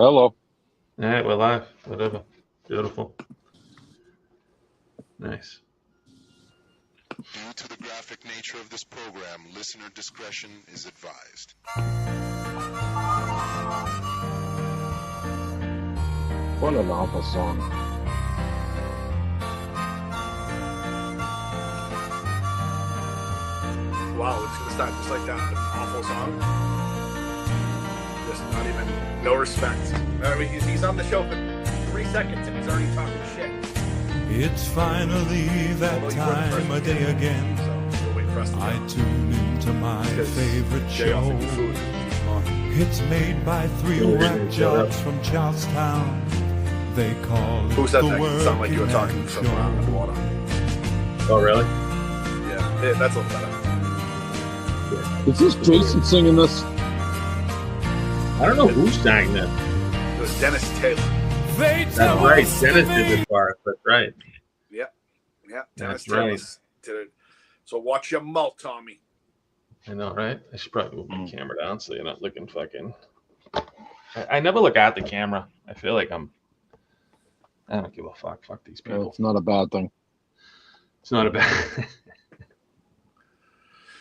Hello. All right, we're live. Whatever. Beautiful. Nice. Due to the graphic nature of this program, listener discretion is advised. What an awful song. Wow, it's gonna start just like that. An awful song. Just not even, no respect. I mean, he's on the show for 3 seconds and he's already talking shit. It's finally that time of day again. So we'll wait for us to I tune into my favorite show. It's made by 3 whack jobs from Charlestown. They call it Who said the that? It sounded like you were talking WorkingMan from underwater. Oh, really? Yeah, that's a little better. Is this Jason singing this? I don't know who sang that. It was Dennis Taylor. That's right. Dennis did the part. That's right. Yeah, Dennis That's Taylor right. did it. So watch your mouth, Tommy. I know, right? I should probably move my camera down so you're not looking fucking. I never look at the camera. I feel like I don't give a fuck. Fuck these people. It's not a bad thing. It's not a bad.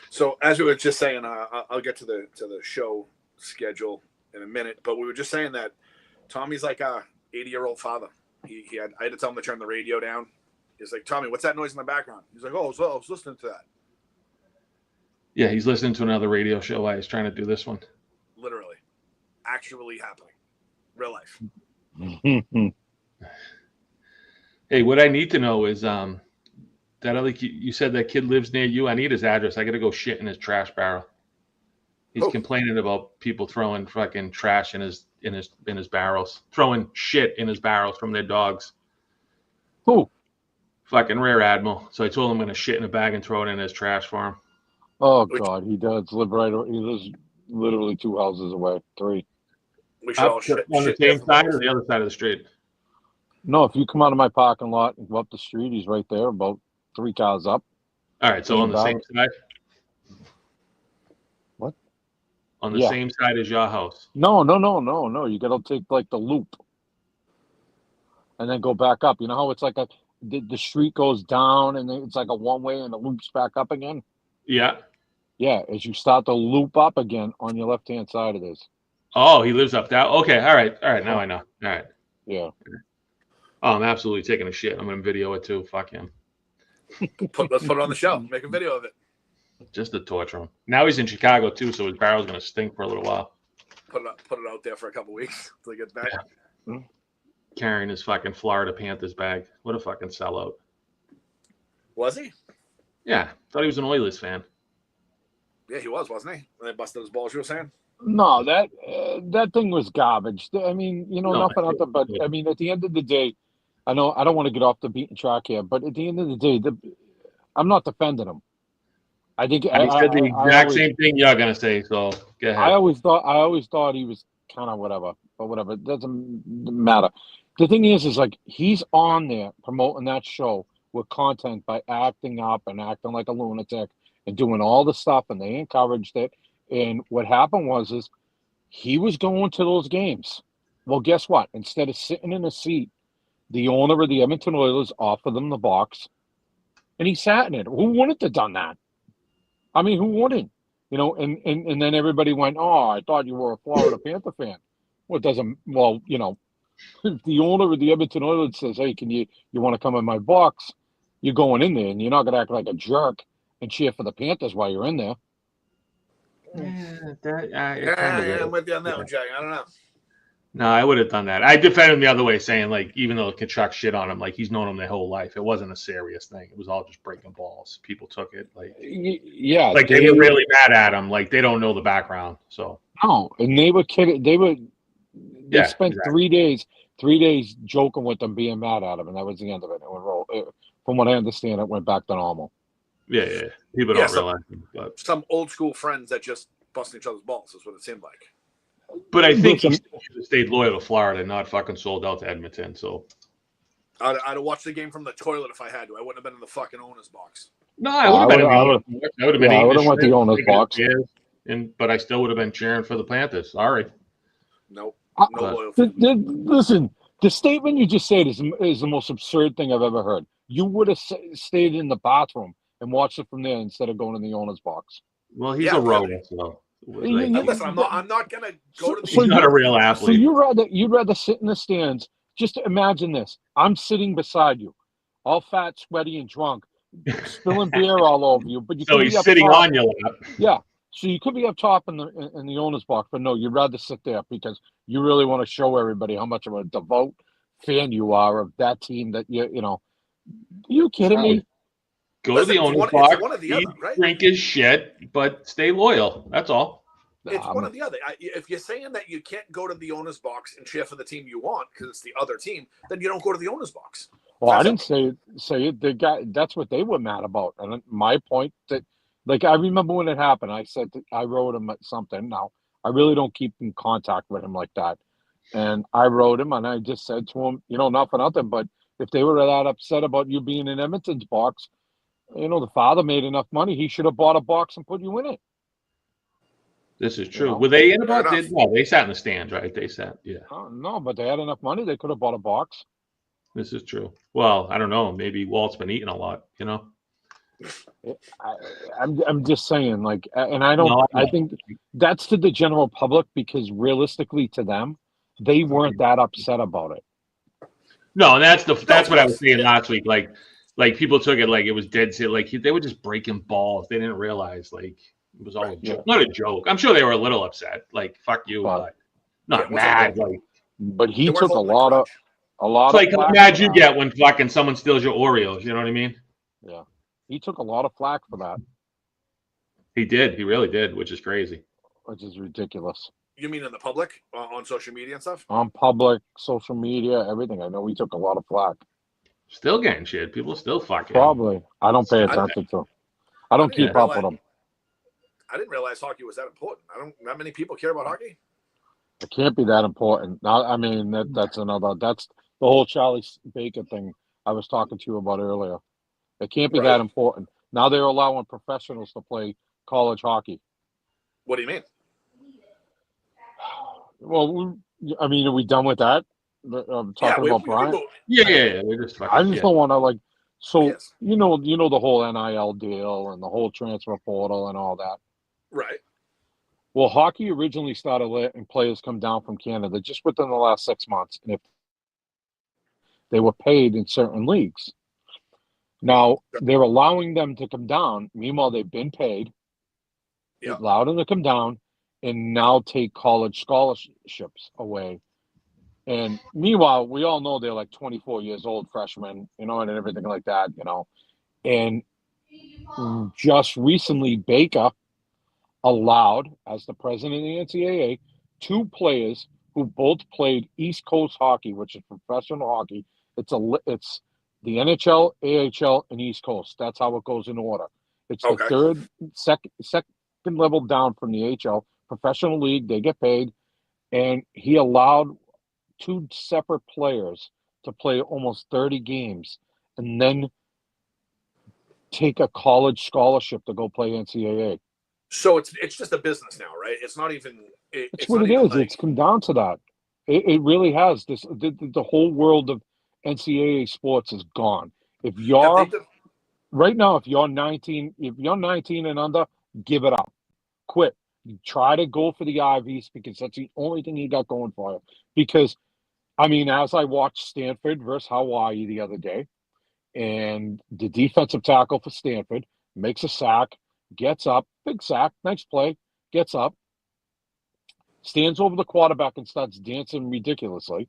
So as we were just saying, I'll get to the show schedule in a minute, but we were just saying that Tommy's like a 80-year-old father. I had to tell him to turn the radio down. He's like, Tommy, what's that noise in the background? He's like, I was listening to that. Yeah, he's listening to another radio show while he's trying to do this one. Literally, actually happening, real life. Hey, what I need to know is that other you said that kid lives near you. I need his address. I got to go shit in his trash barrel. He's complaining about people throwing fucking trash in his barrels, throwing shit in his barrels from their dogs. Who? Fucking Rear Admiral. So I told him I'm gonna shit in a bag and throw it in his trash for him. Oh, God. He does live right. He lives literally 2 houses away. 3. We should all On shit the same side or the other side of the street? No, if you come out of my parking lot and go up the street, he's right there, about 3 cars up. All right, so on the same side? What? On the same side as your house? No. You got to take like the loop and then go back up. You know how it's like the street goes down and then it's like a one-way and the loop's back up again? Yeah. Yeah, as you start to loop up again on your left-hand side it is. Oh, he lives up that. Okay, all right. Now I know. All right. Yeah. Oh, I'm absolutely taking a shit. I'm gonna video it too. Fuck him. Let's put it on the show. Make a video of it. Just to torture him. Now he's in Chicago too, so his barrel's gonna stink for a little while. Put it out there for a couple weeks until he gets back. Yeah. Carrying his fucking Florida Panthers bag. What a fucking sellout. Was he? Yeah, thought he was an Oilers fan. Yeah, he was, wasn't he? When they busted his balls, you were saying? No, that thing was garbage. I mean, nothing out there, but I mean, at the end of the day, I know I don't want to get off the beaten track here, but at the end of the day, I'm not defending him. I think I said the exact same thing you're gonna say. So go ahead. I always thought he was kind of whatever, but whatever. It doesn't matter. The thing is like he's on there promoting that show with content by acting up and acting like a lunatic and doing all the stuff, and they encouraged it. And what happened was he was going to those games. Well, guess what? Instead of sitting in a seat, the owner of the Edmonton Oilers offered them the box, and he sat in it. Who wouldn't have done that? I mean, who wouldn't? And then everybody went, oh, I thought you were a Florida Panther fan. Well, it doesn't. Well, if the owner of the Edmonton Oilers says, hey, you want to come in my box? You're going in there, and you're not going to act like a jerk and cheer for the Panthers while you're in there. I'm with you on that one, Jay. I don't know. No, I would have done that. I defended him the other way, saying like, even though Kachuk shit on him, like he's known him their whole life. It wasn't a serious thing. It was all just breaking balls. People took it like, yeah, like they were really mad at him. Like they don't know the background. So no, and they were kidding. They spent exactly. 3 days joking with them, being mad at him, and that was the end of it. From what I understand, it went back to normal. Yeah. People don't realize it, but some old school friends that just busting each other's balls is what it seemed like. But I think he should have stayed loyal to Florida, not fucking sold out to Edmonton. So I'd have watched the game from the toilet if I had to. I wouldn't have been in the fucking owner's box. No, I would have been. I would have went the owner's box. But I still would have been cheering for the Panthers. Sorry. Nope. No loyalty. Listen, the statement you just said is the most absurd thing I've ever heard. You would have stayed in the bathroom and watched it from there instead of going in the owner's box. Well, he's a roller, so Listen, I'm not gonna go to the. He's not a real athlete. So you'd rather sit in the stands. Just imagine this: I'm sitting beside you, all fat, sweaty, and drunk, spilling beer all over you. But you so could he's be up sitting top. on your lap. Yeah. So you could be up top in the owner's box, but no, you'd rather sit there because you really want to show everybody how much of a devout fan you are of that team. That you know. Are you kidding me? Go to the owner's box, drink his shit, but stay loyal. That's all. It's one or the other. If you're saying that you can't go to the owner's box and cheer for the team you want because it's the other team, then you don't go to the owner's box. Well, I didn't say it. The guy, that's what they were mad about. And my point that, like, I remember when it happened. I said I wrote him something. Now I really don't keep in contact with him like that. And I wrote him, and I just said to him, not for nothing, but if they were that upset about you being in Edmonton's box, the father made enough money. He should have bought a box and put you in it. This is true. Were they in a box? No, they sat in the stands, right? They sat, yeah. No, but they had enough money. They could have bought a box. This is true. Well, I don't know. Maybe Walt's been eating a lot, I'm just saying, like, and I don't. I think that's to the general public because realistically, to them, they weren't that upset about it. No, and that's what I was saying last week. Like people took it like it was dead set. Like they were just breaking balls. They didn't realize like it was all a joke. Not a joke. I'm sure they were a little upset. Like fuck you, but not mad. Like, but he took a lot of. It's like how mad you get when fucking someone steals your Oreos. You know what I mean? Yeah, he took a lot of flack for that. He did. He really did, which is crazy. Which is ridiculous. You mean in the public, on social media and stuff? On public, social media, everything. I know he took a lot of flack. Still getting shit. People still fucking. Probably. I don't pay attention to him. I don't keep up with him. I didn't realize hockey was that important. Not many people care about hockey. It can't be that important. Now, I mean, that's the whole Charlie Baker thing I was talking to you about earlier. It can't be that important. Now they're allowing professionals to play college hockey. What do you mean? Well, I mean, are we done with that? Talking about Brian? Yeah. I just don't want to like. So yes. you know the whole NIL deal and the whole transfer portal and all that. Right. Well, hockey originally started letting players come down from Canada just within the last 6 months, and if they were paid in certain leagues. Now they're allowing them to come down. Meanwhile, they've been paid. Yeah. Allowed them to come down. And now take college scholarships away. And meanwhile, we all know they're like 24 years old freshmen, and everything like that, And just recently, Baker allowed, as the president of the NCAA, 2 players who both played East Coast hockey, which is professional hockey. It's the NHL, AHL, and East Coast. That's how it goes in order. It's the second level down from the AHL. Professional league, they get paid, and he allowed 2 separate players to play almost 30 games and then take a college scholarship to go play NCAA. So it's just a business now, right? It's not even. It's what it is. Like... It's come down to that. It really has. The whole world of NCAA sports is gone. If you're right now, if you're 19 and under, give it up. Quit. You try to go for the Ivies because that's the only thing you got going for you. Because, I mean, as I watched Stanford versus Hawaii the other day, and the defensive tackle for Stanford makes a sack, gets up, big sack, nice play, gets up, stands over the quarterback and starts dancing ridiculously,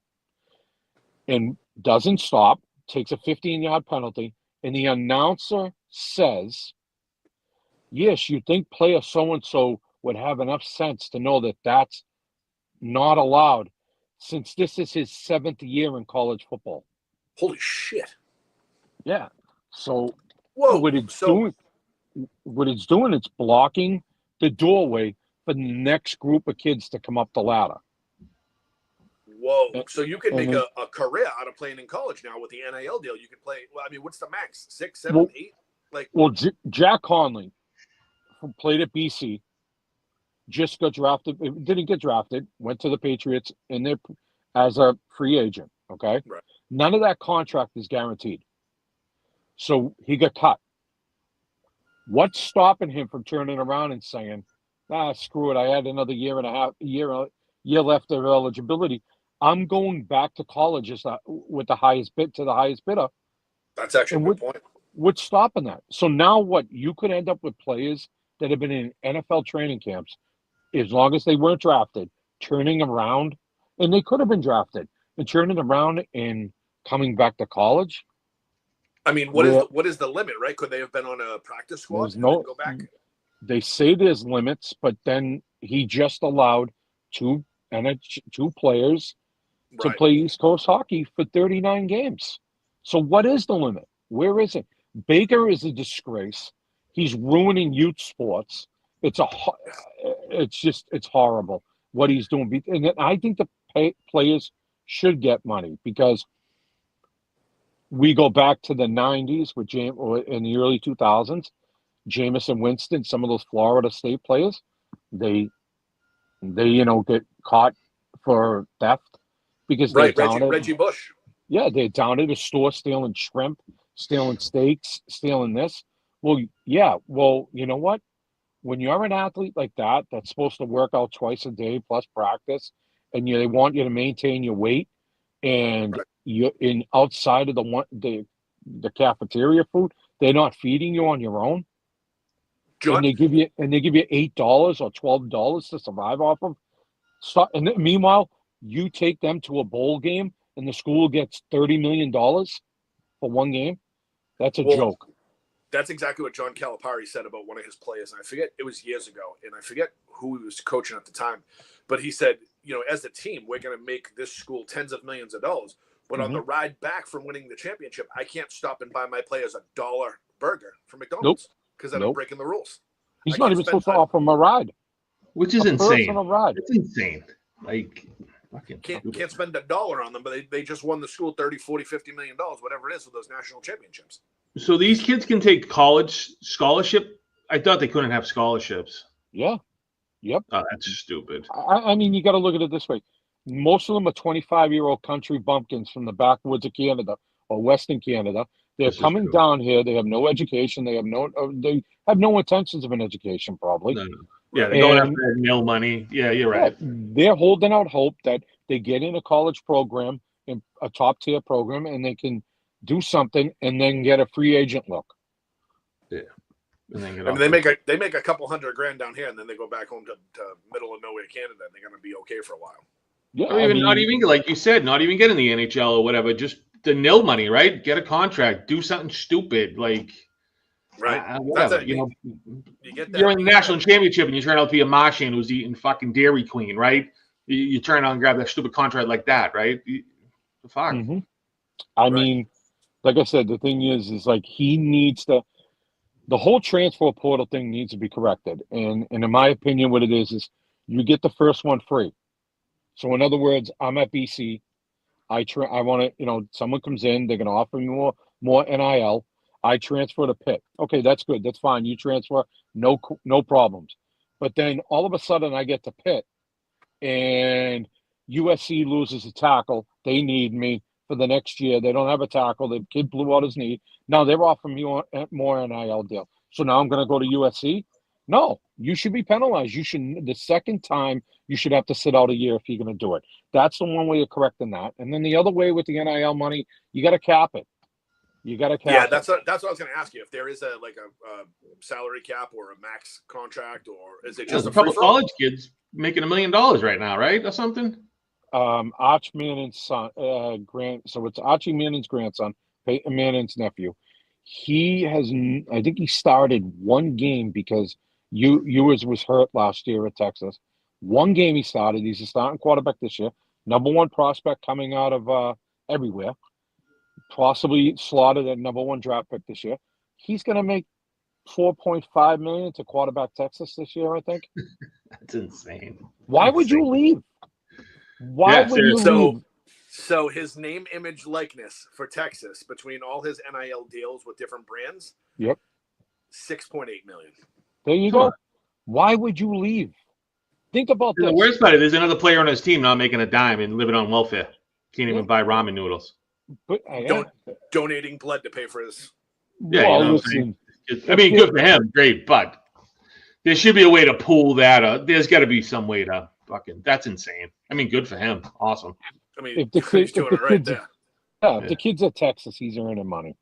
and doesn't stop, takes a 15-yard penalty, and the announcer says, yes, you think player so-and-so would have enough sense to know that that's not allowed since this is his 7th year in college football. Holy shit. Yeah. So what it's doing, it's blocking the doorway for the next group of kids to come up the ladder. Whoa. So you can make a career out of playing in college now with the NIL deal. You can play, well, I mean, what's the max? 6, 7, 8? Jack Conley, who played at BC, just got drafted. Didn't get drafted. Went to the Patriots in there as a free agent. Okay, Right. None of that contract is guaranteed. So he got cut. What's stopping him from turning around and saying, screw it, I had another year left of eligibility. I'm going back to college with the highest bid to the highest bidder. That's actually a good point. What's stopping that? So now what? You could end up with players that have been in NFL training camps, as long as they weren't drafted, turning around, and they could have been drafted, and turning around and coming back to college. I mean, what is the limit, right? Could they have been on a practice squad and then go back? They say there's limits, but then he just allowed two players to play East Coast hockey for 39 games. So what is the limit? Where is it? Baker is a disgrace. He's ruining youth sports. It's horrible what he's doing. And I think the players should get money, because we go back to the 90s with in the early 2000s, Jameis and Winston, some of those Florida State players, they get caught for theft because they're down Reggie Bush. Yeah, they're down at a store stealing shrimp, stealing steaks, stealing this. Well, yeah. Well, you know what? When you're an athlete like that, that's supposed to work out twice a day plus practice, and they want you to maintain your weight, and you're outside of the cafeteria food, they're not feeding you on your own. John, and they give you $8 or $12 to survive off of. And meanwhile, you take them to a bowl game, and the school gets $30 million for one game. That's a joke. That's exactly what John Calipari said about one of his players. And I forget, it was years ago, and I forget who he was coaching at the time. But he said, as a team, we're going to make this school tens of millions of dollars. But on the ride back from winning the championship, I can't stop and buy my players a $1 burger from McDonald's because I'm breaking the rules. He's not even supposed to offer them a ride. Which is insane. Ride. It's insane. Like, can't spend $1 on them, but they just won the school $30, $40, $50 million, whatever it is, with those national championships. So these kids can take college scholarship? I thought they couldn't have scholarships. Yeah. Yep. Oh, that's stupid. I mean, you got to look at it this way. Most of them are 25-year-old country bumpkins from the backwoods of Canada or Western Canada. They're coming down here. They have no education. They have no intentions of an education, probably. No. Yeah, they're going after nil money. Yeah, you're right. They're holding out hope that they get in a college program, in a top-tier program, and they can do something and then get a free agent look. Yeah. And then they make a couple $100,000 down here, and then they go back home to middle of nowhere Canada, and they're going to be okay for a while. Yeah, not even like you said, not even get in the NHL or whatever. Just the nil money, right? Get a contract, do something stupid, like whatever. You get that. You're in the national championship, and you turn out to be a Martian who's eating fucking Dairy Queen, right? You turn out and grab that stupid contract like that, right? Fuck. Mm-hmm. I mean, like I said, the thing is like he needs to. The whole transfer portal thing needs to be corrected, and in my opinion, what it is you get the first one free. So in other words, I'm at BC. I want to, someone comes in, they're going to offer me more NIL. I transfer to Pitt. Okay, that's good. That's fine. You transfer, no problems. But then all of a sudden I get to Pitt, and USC loses a tackle. They need me for the next year. They don't have a tackle. The kid blew out his knee. Now they're offering me more NIL deal. So now I'm going to go to USC? No, you should be penalized. The second time, you should have to sit out a year if you're going to do it. That's the one way of correcting that. And then the other way with the NIL money, you got to cap it. That's what I was going to ask you. If there is a salary cap or a max contract, or is it just a couple college kids making $1 million right now, right, or something? Arch Manning's son, so it's Archie Manning's grandson, Peyton Manning's nephew. I think he started one game because Ewers was hurt last year at Texas. One game he started. He's a starting quarterback this year. Number one prospect coming out of everywhere. Possibly slotted at number one draft pick this year. He's going to make $4.5 million to quarterback Texas this year, I think. That's insane. Why would you leave? Why would you leave? So his name, image, likeness for Texas between all his NIL deals with different brands. Yep. $6.8 million. There you go. Why would you leave? think about And this. the worst part is there's another player on his team not making a dime and living on welfare. Can't even buy ramen noodles. But Donating blood to pay for his. Yeah, well, you know what I'm listen, saying? I mean, good for him, great, but there should be a way to pool that. There's got to be some way to fucking. That's insane. I mean, good for him. Awesome. I mean, if the he's doing it right kids, there. if the kids at Texas, he's earning money.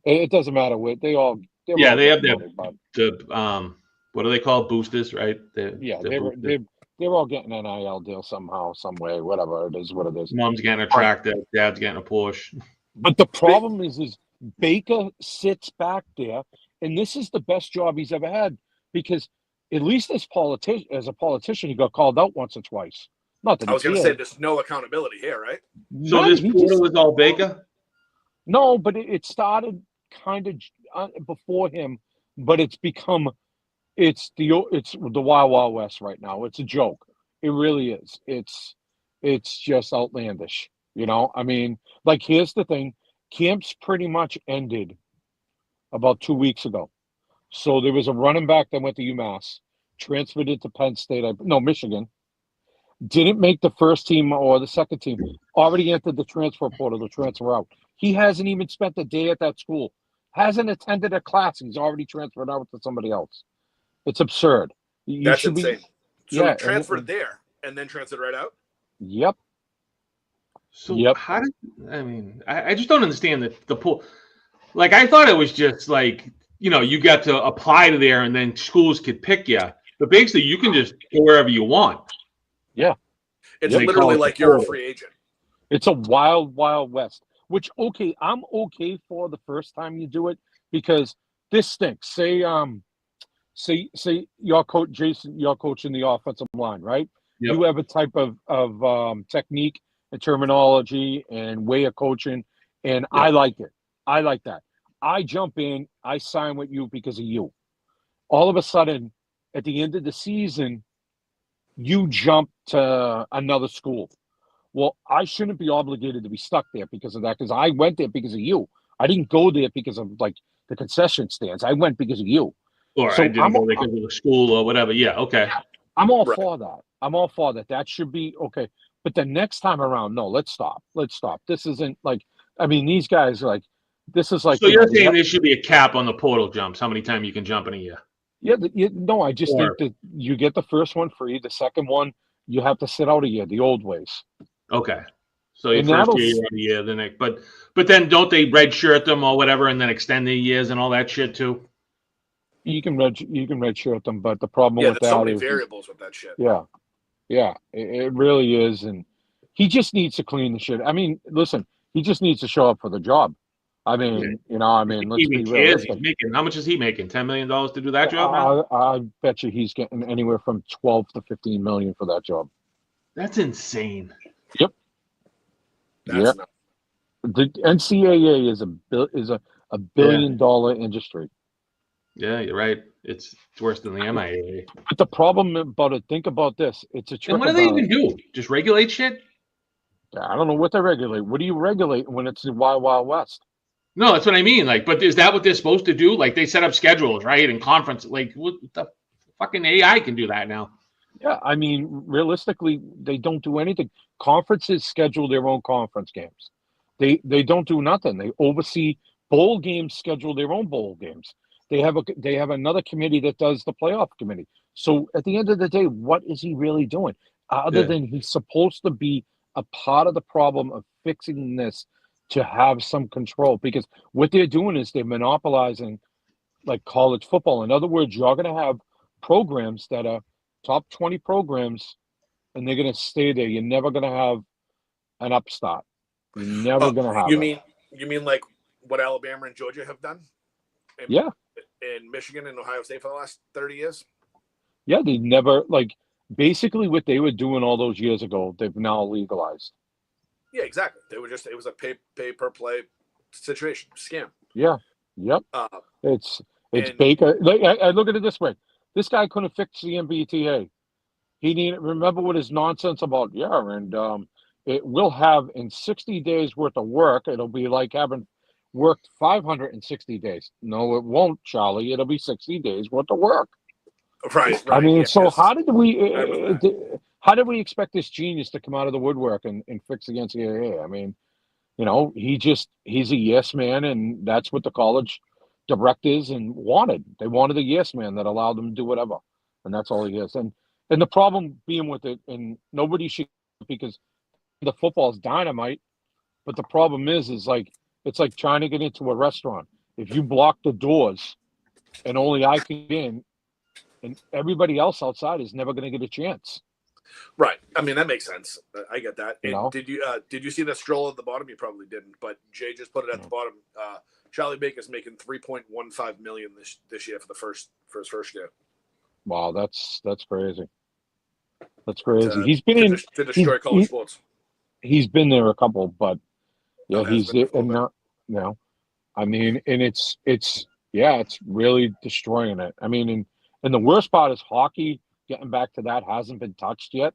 It doesn't matter what they all. Yeah, all they have getting money, the what do they call boosters, right? they're all getting an NIL deal somehow, some way, whatever it is, what it is. Mom's getting a tractor, dad's getting a Porsche. But the problem is Baker sits back there, and this is the best job he's ever had because at least as a politician, he got called out once or twice. Not that I was going to say there's no accountability here, right? So Right, this portal is all Baker? No, but it started kind of before him, but it's become it's the Wild Wild West right now. It's a joke. It really is. It's just outlandish. You know, I mean, like here's the thing: camps pretty much ended about 2 weeks ago. So there was a running back that went to UMass, transferred it to Penn State. Michigan. Didn't make the first team or the second team. Already entered the transfer portal to transfer out. He hasn't even spent a day at that school. Hasn't attended a class. He's already transferred out to somebody else. It's absurd. That's insane. So yeah, transferred there and then transferred right out? Yep. So how did I just don't understand the pool. Like I thought it was just like, you got to apply to there and then schools could pick you. But basically you can just go wherever you want. Yeah. It's literally like you're a free agent. It's a wild, wild west. Which I'm okay for the first time you do it because this stinks. Say your coach Jason, you're coaching the offensive line, right? Yep. You have a type of technique and terminology and way of coaching, and yep. I like it. I like that. I jump in, I sign with you because of you. All of a sudden, at the end of the season, you jump to another school. Well, I shouldn't be obligated to be stuck there because of that, because I went there because of you. I didn't go there because of like the concession stands. I went because of you. Or I didn't go there because of the school or whatever. Yeah, okay. I'm all for that. I'm all for that. That should be okay. But the next time around, no, let's stop. Let's stop. This isn't like, I mean, these guys are like, this is like. So you're saying there should be a cap on the portal jumps, how many times you can jump in a year? Yeah, no, I just think that you get the first one free. The second one, you have to sit out a year, the old ways. Okay. So your first year, you're on a year, the next, but then don't they redshirt them or whatever and then extend their years and all that shit too? You can redshirt them, but the problem with there's that so many is variables with that shit. Yeah, it really is, and he just needs to clean the shit. I mean, listen, he just needs to show up for the job. I mean, let's be realistic. How much is he making? $10 million to do that job now? I bet you he's getting anywhere from 12 to 15 million for that job. That's insane. Yep. The NCAA is a $1 billion industry. Yeah, you're right. It's worse than the MIAA. But the problem about it, think about this. It's a trickle. And what do they even do? Just regulate shit? I don't know what they regulate. What do you regulate when it's the Wild Wild West? No, that's what I mean. Like, but is that what they're supposed to do? Like, they set up schedules, right? And conference, like, what the fucking AI can do that now? Yeah, I mean, realistically, they don't do anything. Conferences schedule their own conference games. They don't do nothing. They oversee bowl games, schedule their own bowl games. They have another committee that does the playoff committee. So at the end of the day, what is he really doing? Other than he's supposed to be a part of the problem of fixing this to have some control, because what they're doing is they're monopolizing like college football. In other words, you're going to have programs that are top 20 programs, and they're going to stay there. You're never going to have an upstart. You're never going to have. You mean like what Alabama and Georgia have done? In Michigan and Ohio State for the last 30 years? Yeah, they never, like, basically what they were doing all those years ago, they've now legalized. Yeah, exactly. It was a pay per play situation, scam. Yeah, yep. It's Baker. Like, I look at it this way. This guy couldn't fix the MBTA. He didn't remember what his nonsense about, and it will have in 60 days worth of work. It'll be like having worked 560 days. No, it won't, Charlie. It'll be 60 days worth of work. Right. I mean, yeah, so how did we expect this genius to come out of the woodwork and fix against the AA? I mean, he's a yes man, and that's what the college directors wanted. They wanted a yes man that allowed them to do whatever, and that's all he is. And the problem being with it, and nobody should, because the football is dynamite, but the problem is like it's like trying to get into a restaurant. If you block the doors and only I can get in, and everybody else outside is never going to get a chance. Right. I mean, that makes sense. I get that. And You know? did you see the stroll at the bottom? You probably didn't, but Jay just put it at the bottom. Charlie Baker's making $3.15 million this year for his first year. Wow, that's crazy. That's crazy. To, He's been to destroy college sports. He's been there a couple, but yeah, Okay, he's and not I mean, and it's really destroying it. I mean, and the worst part is hockey. Getting back to that hasn't been touched yet,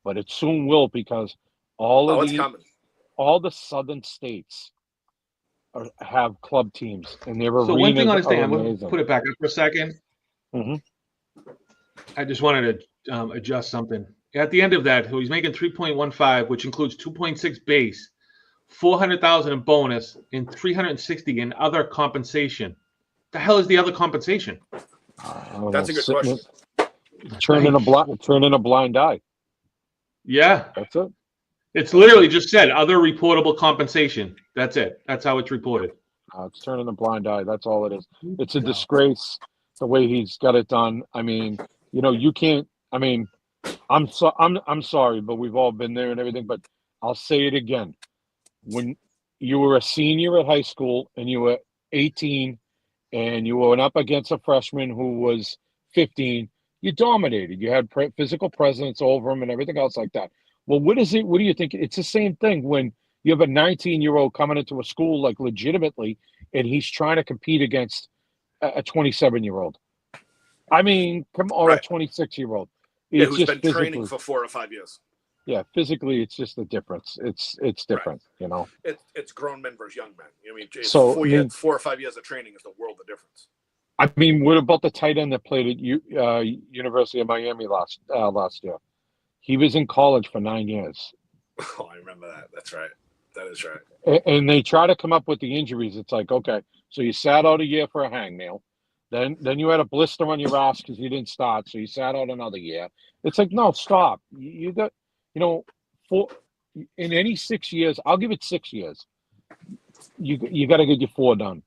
but it soon will, because all the southern states have club teams, and their arenas. So one thing I understand, I'm amazing. going to put it back up for a second. Mm-hmm. I just wanted to adjust something. At the end of that, he's making 3.15, which includes 2.6 base, 400,000 in bonus, and 360 in other compensation. The hell is the other compensation? That's a good question. Turning a blind eye. Yeah, that's it. It's literally just said other reportable compensation. That's it. That's how it's reported. It's turning a blind eye. That's all it is. It's a disgrace the way he's got it done. I mean, you can't. I mean, I'm sorry, but we've all been there and everything. But I'll say it again. When you were a senior at high school and you were 18 and you went up against a freshman who was 15, you dominated. You had physical presence over him and everything else like that. Well, what is it? What do you think? It's the same thing when you have a 19-year-old coming into a school like legitimately, and he's trying to compete against a 27-year-old. I mean, come on, right. A 26-year-old. Yeah, who's been training for 4 or 5 years. Yeah, physically, it's just a difference. It's different, right. It's grown men versus young men. I mean, 4 or 5 years of training is the world of difference. I mean, what about the tight end that played at University of Miami last year? He was in college for 9 years. Oh, I remember that. That's right. That is right. And they try to come up with the injuries. It's like, okay, so you sat out a year for a hangnail. Then you had a blister on your ass because you didn't start, so you sat out another year. It's like, no, stop. You got, in any 6 years, I'll give it 6 years. You got to get your 4 done.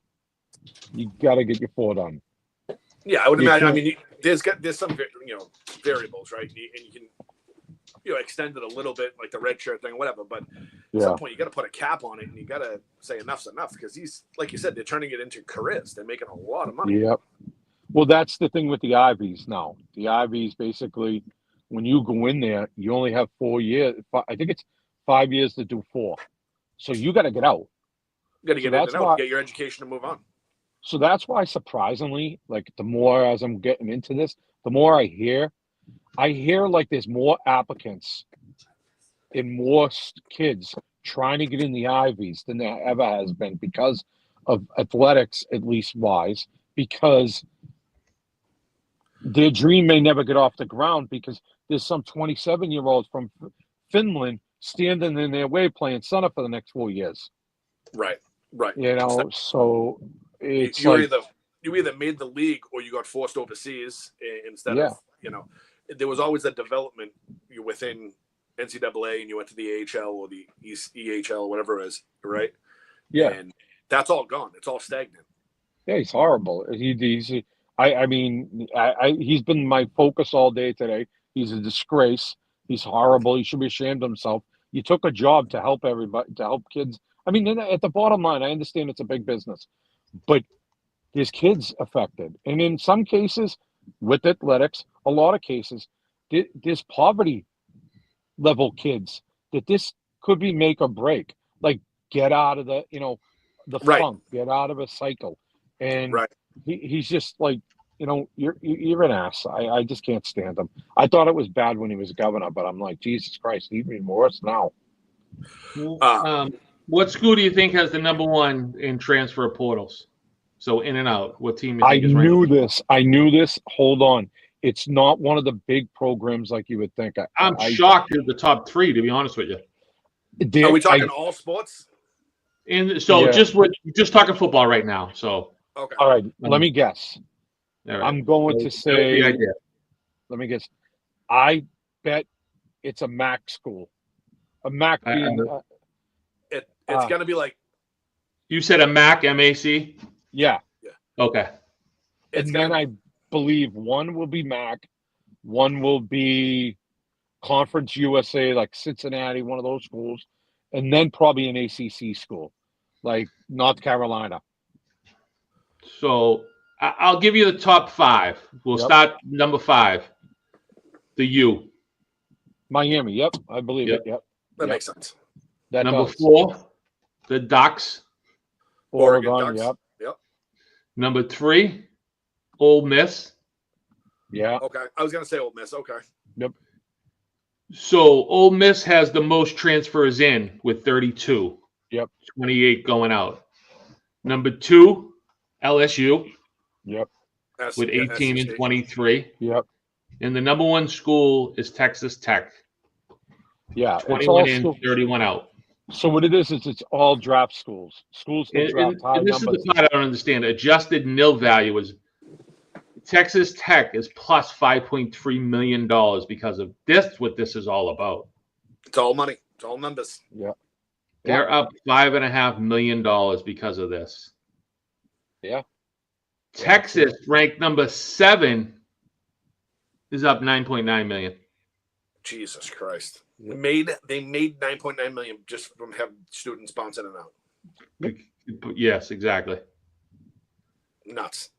You got to get your 4 done. Yeah, I would imagine. I mean, there's some variables, right? And you can extend it a little bit, like the red shirt thing, whatever. But at some point, you got to put a cap on it, and you got to say enough's enough, because these, like you said, they're turning it into careers. They're making a lot of money. Yep. Well, that's the thing with the Ivies now. The Ivies, basically, when you go in there, you only have 4 years. I think it's 5 years to do 4. So you got to get out. You got to get out, get your education to move on. So that's why, surprisingly, like the more as I'm getting into this, the more I hear like there's more applicants and more kids trying to get in the Ivies than there ever has been, because of athletics, at least wise, because their dream may never get off the ground, because there's some 27-year-old from Finland standing in their way playing center for the next 4 years. Right. So it's you either made the league or you got forced overseas instead of, there was always that development within NCAA, and you went to the AHL or the EHL, whatever it is, right? Yeah. And that's all gone. It's all stagnant. Yeah, he's horrible. He's been my focus all day today. He's a disgrace. He's horrible. He should be ashamed of himself. You took a job to help everybody, to help kids. I mean, at the bottom line, I understand it's a big business, but there's kids affected. And in some cases, with athletics, a lot of cases, there's poverty level kids that this could be make or break. Like, get out of the funk, get out of a cycle. And he's just like, you're an ass. I just can't stand him. I thought it was bad when he was governor, but I'm like, Jesus Christ, even worse now. What school do you think has the number 1 in transfer portals? So in and out. What team? I knew this. Hold on. it's not one of the big programs like you would think. I'm shocked at the top 3, to be honest with you. Are we talking all sports? And so Yeah. we're just talking football right now. So Okay. All right, let me guess. all right. I'm going to That's say. the idea. Let me guess. I bet it's a MAC school. A MAC being. It's going to be like. You said a MAC, M-A-C? Yeah. Okay. And then I believe one will be MAC, one will be Conference USA, like Cincinnati, one of those schools, and then probably an ACC school, like North Carolina. So I'll give you the top 5. We'll start number 5. The U. Miami. Yep, I believe it. Yep. That makes sense. That number does. 4, the Ducks. Oregon. Ducks. Yep. Number 3, Ole Miss. Yeah. Okay. I was going to say Ole Miss. Okay. Yep. So Ole Miss has the most transfers in with 32. Yep. 28 going out. Number 2, LSU. Yep. With 18 and 23. Yep. And the number 1 school is Texas Tech. Yeah. 21 in, 31 out. So what it is it's all draft schools. Schools that draft high and this numbers. is the part I don't understand. Adjusted nil value is Texas Tech is plus $5.3 million because of this. What this is all about. It's all money. It's all numbers. Yeah. They're up $5.5 million because of this. Yeah. Texas, ranked number 7, is up $9.9 million. Jesus Christ. They made $9.9 million just from having students bouncing in and out. Yes, exactly. Nuts.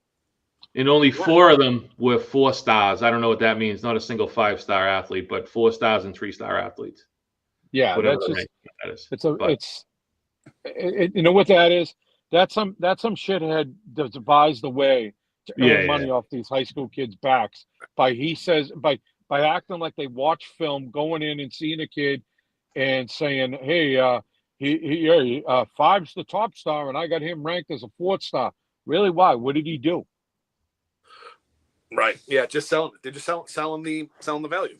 And only 4 of them were 4 stars. I don't know what that means. Not a single 5-star athlete, but 4 stars and 3-star athletes. Yeah, Whatever that's just that is. You know what that is? That's some shithead that devised the way to earn money off these high school kids' backs by acting like they watch film, going in and seeing a kid and saying, "Hey, he 5's the top star, and I got him ranked as a 4th star." Really? Why? What did he do? Right. Yeah. Just selling it. They're just selling the value.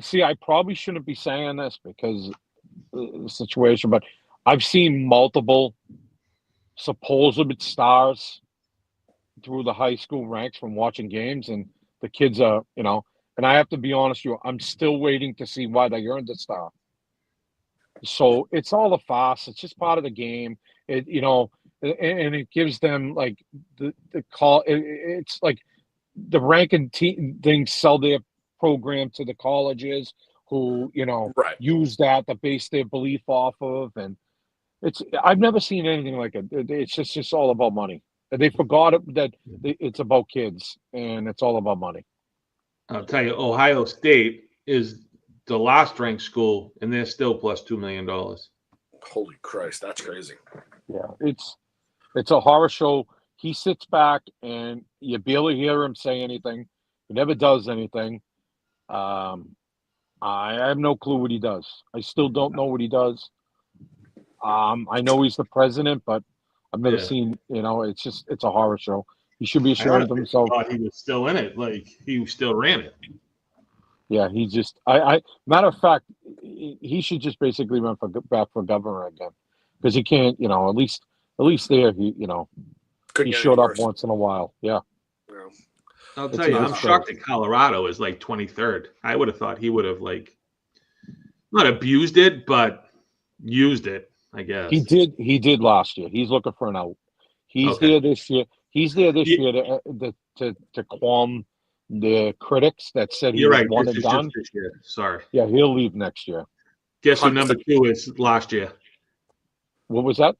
See, I probably shouldn't be saying this because of the situation, but I've seen multiple supposed stars through the high school ranks from watching games, and the kids are, and I have to be honest with you, I'm still waiting to see why they earned the star. So it's all a farce. It's just part of the game. And it gives them like the call. It's like the ranking things sell their program to the colleges who, use that to base their belief off of. And I've never seen anything like it. It's just all about money. They forgot that it's about kids and it's all about money. I'll tell you, Ohio State is the last ranked school, and they're still plus $2 million. Holy Christ, that's crazy. Yeah, it's a horror show. He sits back, and you barely hear him say anything. He never does anything. I have no clue what he does. I still don't know what he does. I know he's the president, but I've never seen. It's a horror show. He should be ashamed of himself. I thought he was still in it, like he still ran it. Yeah, he just. I matter of fact, he should just basically run back for governor again, because he can't. At least there he. He showed up once in a while. Yeah. I'll tell you, I'm shocked that Colorado is like 23rd. I would have thought he would have not abused it, but used it, I guess. He did last year. He's looking for an out. He's there this year. He's there this year to qualm the critics that said he was one and done. This year. Sorry. Yeah, he'll leave next year. Guess who number 2 is last year? What was that?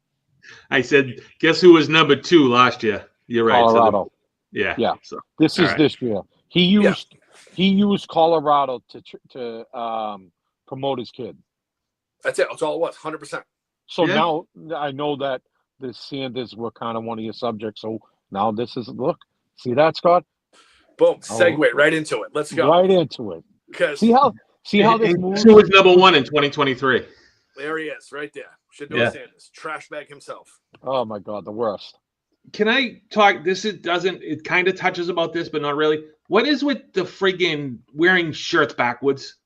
I said, guess who was number 2 last year? You're right. Colorado. Yeah. So this is this year. He used Colorado to promote his kid. That's it. That's all it was. 100%. So now I know that the Sanders were kind of one of your subjects. So now this is see that, Scott? Boom. Segue right into it. Let's go. Right into it. See how this moves. Who was number 1 in 2023? There he is, right there. Shedeur Sanders, trash bag himself. Oh my God, the worst. Can I talk? It kind of touches about this, but not really. What is with the friggin' wearing shirts backwards?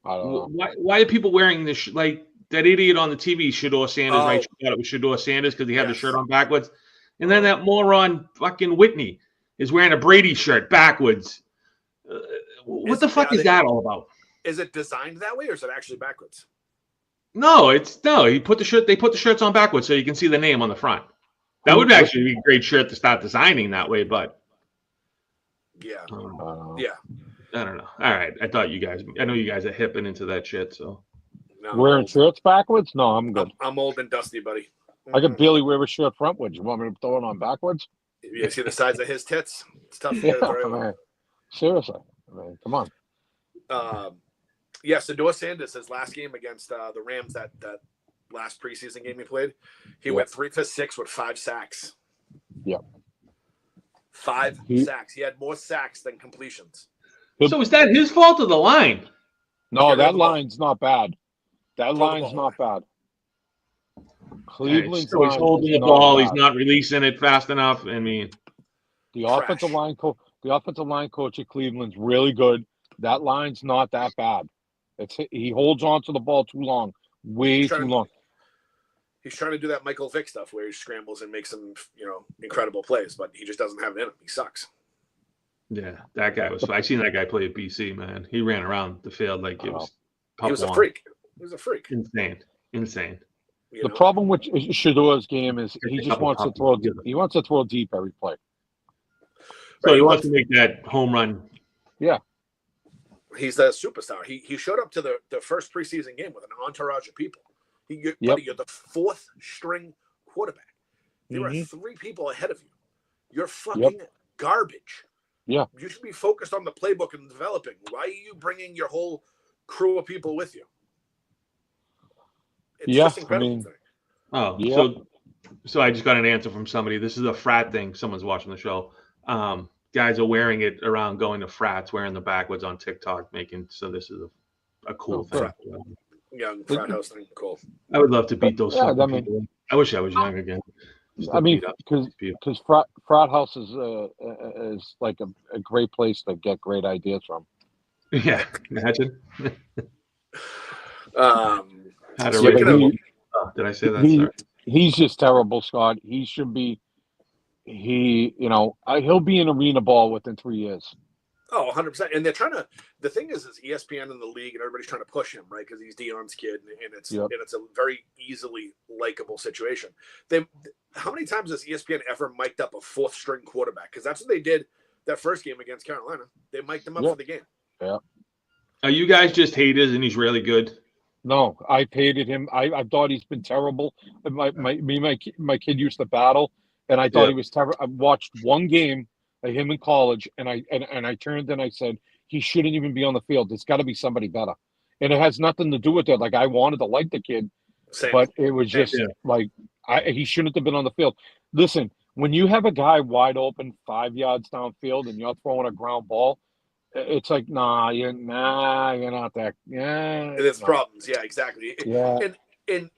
I don't know. Why are people wearing this? Like that idiot on the TV, Shador Sanders, right? She thought it was Shador Sanders because he had the shirt on backwards. And then that moron fucking Whitney is wearing a Brady shirt backwards. What the fuck is that all about? Is it designed that way or is it actually backwards? No, He put the shirt. They put the shirts on backwards so you can see the name on the front. That would actually be a great shirt to start designing that way, but yeah. I don't know. All right, I know you guys are hip and into that shit. So wearing shirts backwards? No, I'm good. I'm old and dusty, buddy. I could barely wear a shirt frontwards. You want me to throw it on backwards? You see the size of his tits? It's tough to get it the right way. Seriously. Come on. Shador Sanders, his last game against the Rams, that last preseason game he played, he went 3 for 6 with 5 sacks. Yep. 5 sacks. He had more sacks than completions. So is that his fault or the line? No, that line's not bad. That line's not bad. Cleveland's so he's holding the ball. He's not releasing it fast enough. I mean, the offensive line coach at Cleveland's really good. That line's not that bad. He holds on to the ball too long, way too long. He's trying to do that Michael Vick stuff where he scrambles and makes some, incredible plays, but he just doesn't have it in him. He sucks. Yeah, that guy was. I seen that guy play at BC, man. He ran around the field like it was. He was a freak. He was a freak. Insane. The problem with Shador's game is he just wants to throw. He wants to throw deep every play. So he wants to make that home run. Yeah. He's a superstar. He showed up to the first preseason game with an entourage of people. Buddy, you're the 4th string quarterback. There are 3 people ahead of you. You're fucking garbage. Yeah. You should be focused on the playbook and developing. Why are you bringing your whole crew of people with you? It's just incredible. So I just got an answer from somebody. This is a frat thing. Someone's watching the show. Guys are wearing it around going to frats, wearing the backwards on TikTok, so this is a cool thing. Young frat house thing, cool. I would love to beat those people. I wish I was young again. Because frat house is like a great place to get great ideas from. Yeah, imagine. Did I say that? He's just terrible, Scott. He should be. He'll be in arena ball within 3 years. Oh, 100%. And they're trying to. The thing is ESPN and the league and everybody's trying to push him, right? Because he's Dion's kid, and it's a very easily likable situation. How many times has ESPN ever mic'd up a 4th string quarterback? Because that's what they did that first game against Carolina. They mic'd him up for the game. Yeah. Are you guys just haters and he's really good? No, I hated him. I thought he's been terrible. My kid used to battle, and I thought he was terrible. I watched one game of him in college, and I turned and I said he shouldn't even be on the field. There's got to be somebody better, and it has nothing to do with it. Like I wanted to like the kid, but it was just he shouldn't have been on the field. Listen, when you have a guy wide open 5 yards downfield and you're throwing a ground ball. It's like, you're not that. Yeah, there's problems. Yeah, exactly. Yeah, and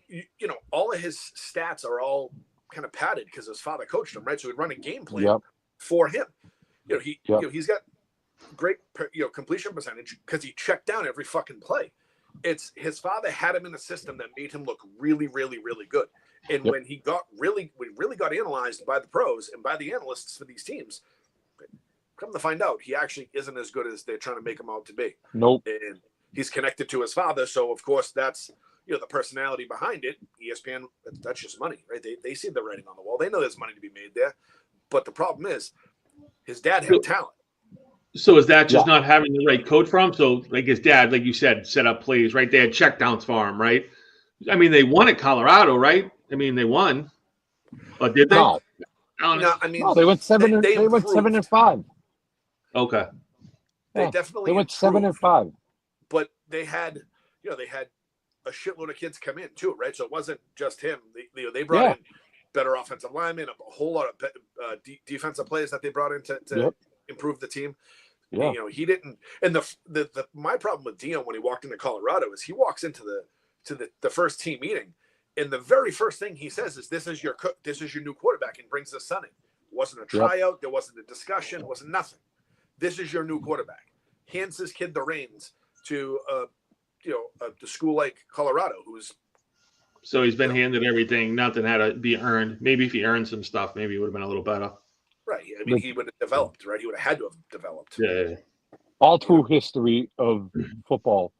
all of his stats are all kind of padded because his father coached him, right? So he'd run a game plan for him. He's got great completion percentage because he checked down every fucking play. It's his father had him in a system that made him look really, really, really good. And when he really got analyzed by the pros and by the analysts for these teams. Come to find out, he actually isn't as good as they're trying to make him out to be. Nope. And he's connected to his father, so of course that's the personality behind it. ESPN, that's just money, right? They see the writing on the wall. They know there's money to be made there. But the problem is, his dad had talent. So is that just not having the right coach for him? So like his dad, like you said, set up plays, right? They had checkdowns for him, right? I mean, they won at Colorado, right? I mean, they won. Or did they? No. They went 7 They went 7-5. Okay. They definitely went 7-5. But they had a shitload of kids come in too, right? So it wasn't just him. They brought in better offensive linemen, a whole lot of defensive players that they brought in to improve the team. Yeah. He didn't. And my problem with Dion when he walked into Colorado is he walks into the first team meeting, and the very first thing he says is, "This is your new quarterback," and brings his son in. Wasn't a tryout. There wasn't a discussion. Wasn't nothing. This is your new quarterback. Hands this kid the reins to the school like Colorado, who's. So he's been handed everything. Nothing had to be earned. Maybe if he earned some stuff, maybe it would have been a little better. Right. I mean, he would have developed, right? He would have had to have developed. Yeah. All through history of football,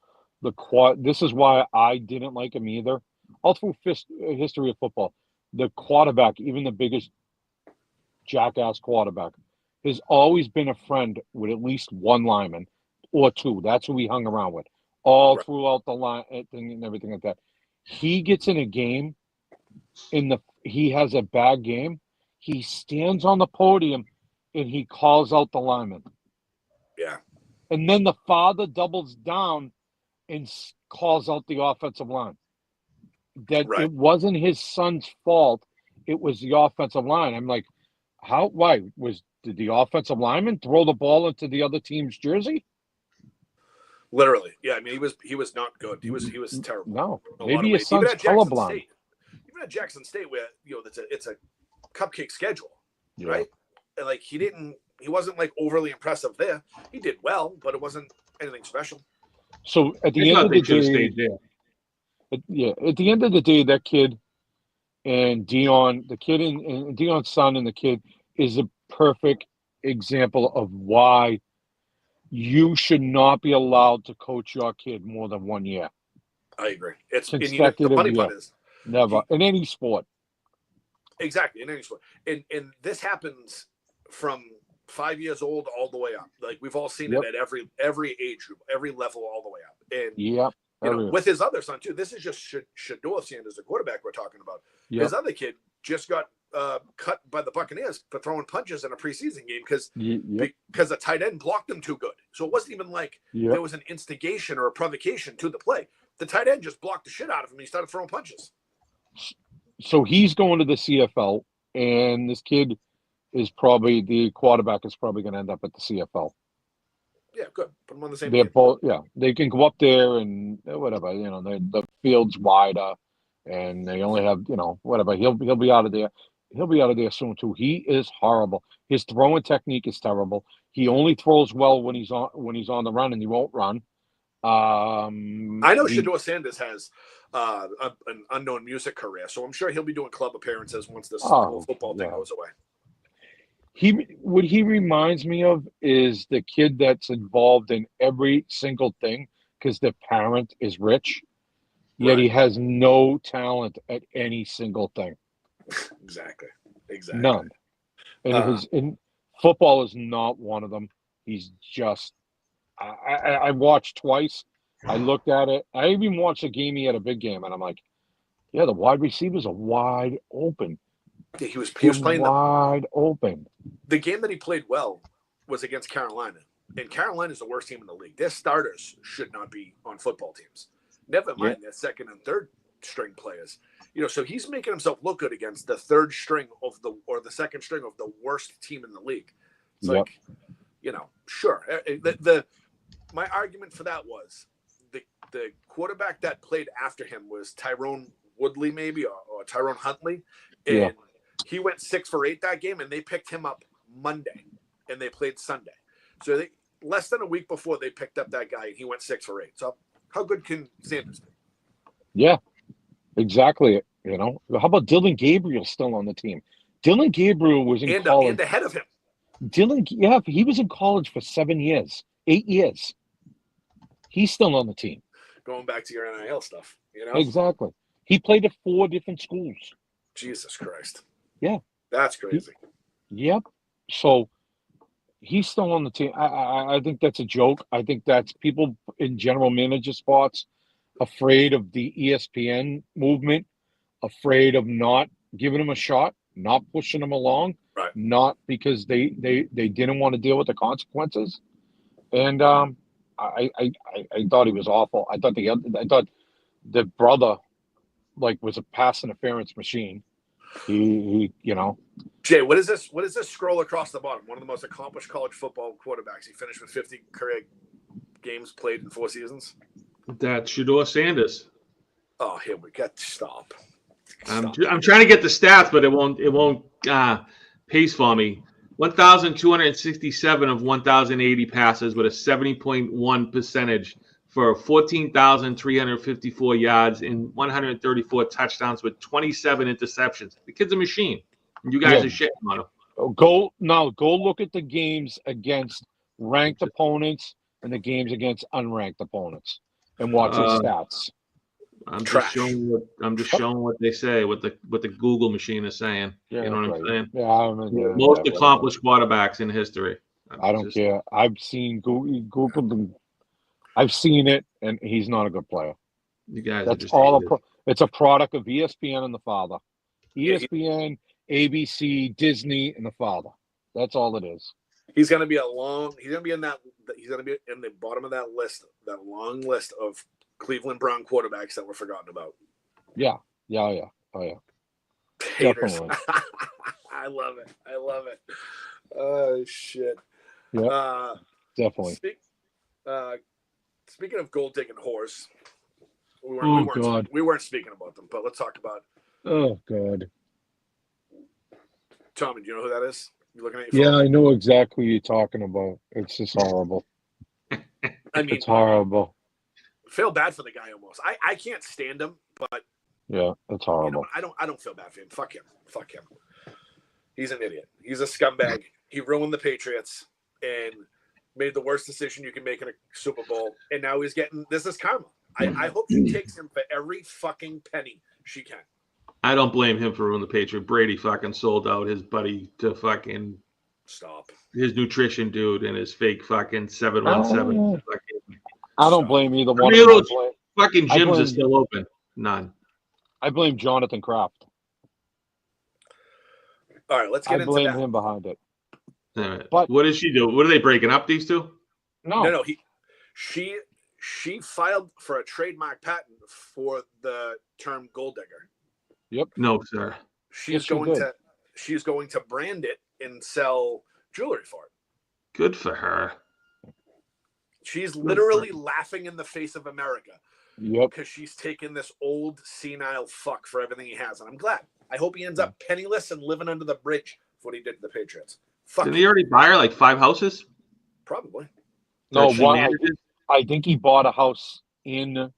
this is why I didn't like him either. All through history of football, the quarterback, even the biggest jackass quarterback, has always been a friend with at least one lineman or two. That's who he hung around with all throughout the line and everything like that. He gets in a game, he has a bad game. He stands on the podium and he calls out the lineman. Yeah. And then the father doubles down and calls out the offensive line. That it wasn't his son's fault. It was the offensive line. I'm like, why? Did the offensive lineman throw the ball into the other team's jersey? Literally. Yeah. I mean, he was not good. He was terrible. No. Maybe his son's colorblind. Even at Jackson State, where, it's a cupcake schedule, right? And like, he wasn't like overly impressive there. He did well, but it wasn't anything special. So at the end of the day, at the end of the day, that kid and Dion, the kid and Dion's son and the kid is a perfect example of why you should not be allowed to coach your kid more than 1 year. I agree. It's consecutive. The funny part is never in any sport. Exactly, in any sport, and this happens from 5 years old all the way up. Like, we've all seen it at every age group, every level, all the way up. And with his other son too. This is just Shedeur Sanders, the quarterback we're talking about. His other kid just got cut by the Buccaneers for throwing punches in a preseason game because the tight end blocked him too good. So it wasn't even like there was an instigation or a provocation to the play. The tight end just blocked the shit out of him. And he started throwing punches. So he's going to the CFL, and this kid the quarterback is probably going to end up at the CFL. Yeah, good. Put them on the same They're team. both, they can go up there and whatever, the field's wider, and they only have, whatever. He'll be out of there. He'll be out of there soon too. He is horrible. His throwing technique is terrible. He only throws well when he's on the run, and he won't run. I know Shedeur Sanders has an unknown music career, so I'm sure he'll be doing club appearances once this whole football thing goes away. What he reminds me of is the kid that's involved in every single thing because the parent is rich, yet he has no talent at any single thing. Exactly. None. And football is not one of them. He's just. I watched twice. I looked at it. I even watched a game he had a big game, and I'm like, the wide receivers are wide open. Yeah, he was playing wide open. The game that he played well was against Carolina, and Carolina is the worst team in the league. Their starters should not be on football teams. Never mind their second and third string players. So he's making himself look good against the third string or the second string of the worst team in the league. It's like, sure. My argument for that was the quarterback that played after him was Tyrone Woodley, maybe, or Tyrone Huntley, and he went 6 for 8 that game, and they picked him up Monday, and they played Sunday. So less than a week before they picked up that guy, and he went 6 for 8. So how good can Sanders be? Yeah, exactly. How about Dylan Gabriel still on the team? Dylan Gabriel was in college. And ahead of him. He was in college for 7 years, 8 years. He's still on the team. Going back to your NIL stuff, Exactly. He played at 4 different schools. Jesus Christ. Yeah. That's crazy. Yep. So he's still on the team. I think that's a joke. I think that's people in general manager spots afraid of the ESPN movement, afraid of not giving him a shot, not pushing him along, not because they didn't want to deal with the consequences. And I thought he was awful. I thought the brother was a pass interference machine. He Jay, what is this? What is this scroll across the bottom? One of the most accomplished college football quarterbacks. He finished with 50 career games played in 4 seasons. That's Shedeur Sanders. Oh, here we go. Stop. I'm trying to get the stats, but it won't pace for me. 1,267 of 1,080 passes with a 70.1 percentage for 14,354 yards and 134 touchdowns with 27 interceptions. The kid's a machine. You guys are shitting on him. Go look at the games against ranked opponents and the games against unranked opponents and watch his stats. I'm just showing what they say, what the Google machine is saying. Yeah, you know what I'm saying? Yeah, most accomplished quarterbacks in history. I don't care. I've seen Google them. I've seen it, and he's not a good player. You guys, that's all. It's a product of ESPN and the father. ESPN, ABC, Disney, and the father. That's all it is. He's gonna be He's gonna be in the bottom of that list, that long list of Cleveland Brown quarterbacks that were forgotten about. Yeah. Oh yeah. Haters. Definitely. I love it. Oh shit. Yeah. Definitely. Speaking of gold digging whores, we weren't speaking about them, but let's talk about. Oh God. Tommy, do you know who that is? You looking at your phone? Yeah, I know exactly what you're talking about. It's just horrible. I mean, it's horrible. Feel bad for the guy almost. I can't stand him, but yeah, it's horrible. I don't feel bad for him. Fuck him. He's an idiot. He's a scumbag. He ruined the Patriots and made the worst decision you can make in a Super Bowl. And now he's getting this is karma. I hope she takes him for every fucking penny she can. I don't blame him for ruining the Patriot. Brady fucking sold out his buddy to fucking stop his nutrition dude and his fake fucking 717. I don't blame either one. Fucking gyms are still open. None. I blame Jonathan Kraft. All right, let's get into that. I blame him behind it. Right. But what does she do? What are they breaking up these two? No. She filed for a trademark patent for the term gold digger. Yep. No, sir. She's going to brand it and sell jewelry for it. Good for her. She's literally laughing in the face of America. Yep. Because she's taken this old senile fuck for everything he has. And I'm glad. I hope he ends up penniless and living under the bridge for what he did to the Patriots. Did he already buy her like 5 houses? Probably. No, I think he bought a house in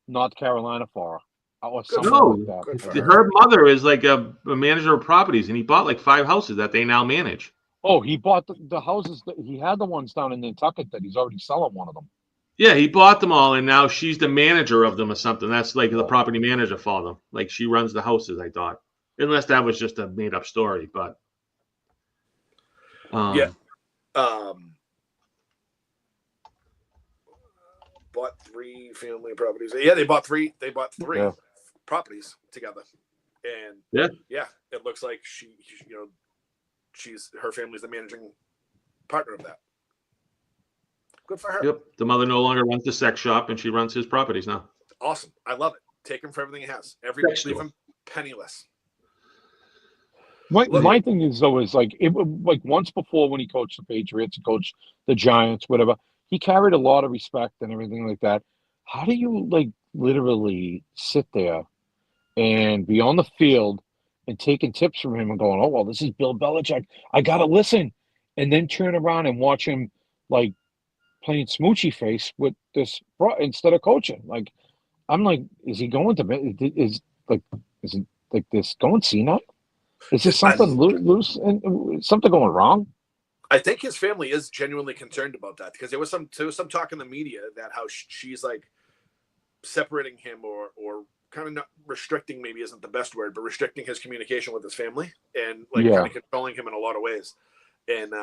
North Carolina for her. Or something like that. Her mother is like a manager of properties, and he bought like 5 houses that they now manage. Oh, he bought the houses that he had, the ones down in Nantucket that he's already selling one of them. Yeah, he bought them all, and now she's the manager of them or something. That's like the property manager for them. Like she runs the houses, I thought. Unless that was just a made-up story, but bought 3 family properties. Yeah, they bought three properties together, and it looks like her family's the managing partner of that. Good for her. Yep. The mother no longer runs the sex shop, and she runs his properties now. Awesome. I love it. Take him for everything he has. Leave him penniless. My thing is though is like once before when he coached the Patriots, coached the Giants, whatever, he carried a lot of respect and everything like that. How do you literally sit there and be on the field and taking tips from him and going, oh well, this is Bill Belichick, I gotta listen, and then turn around and watch him playing smoochy face with this instead of coaching? I'm like, is he going to is it like this going senile? Is there something loose and something going wrong? I think his family is genuinely concerned about that because there was some talk in the media that how she's separating him or kind of not restricting, maybe isn't the best word, but restricting his communication with his family and kind of controlling him in a lot of ways. And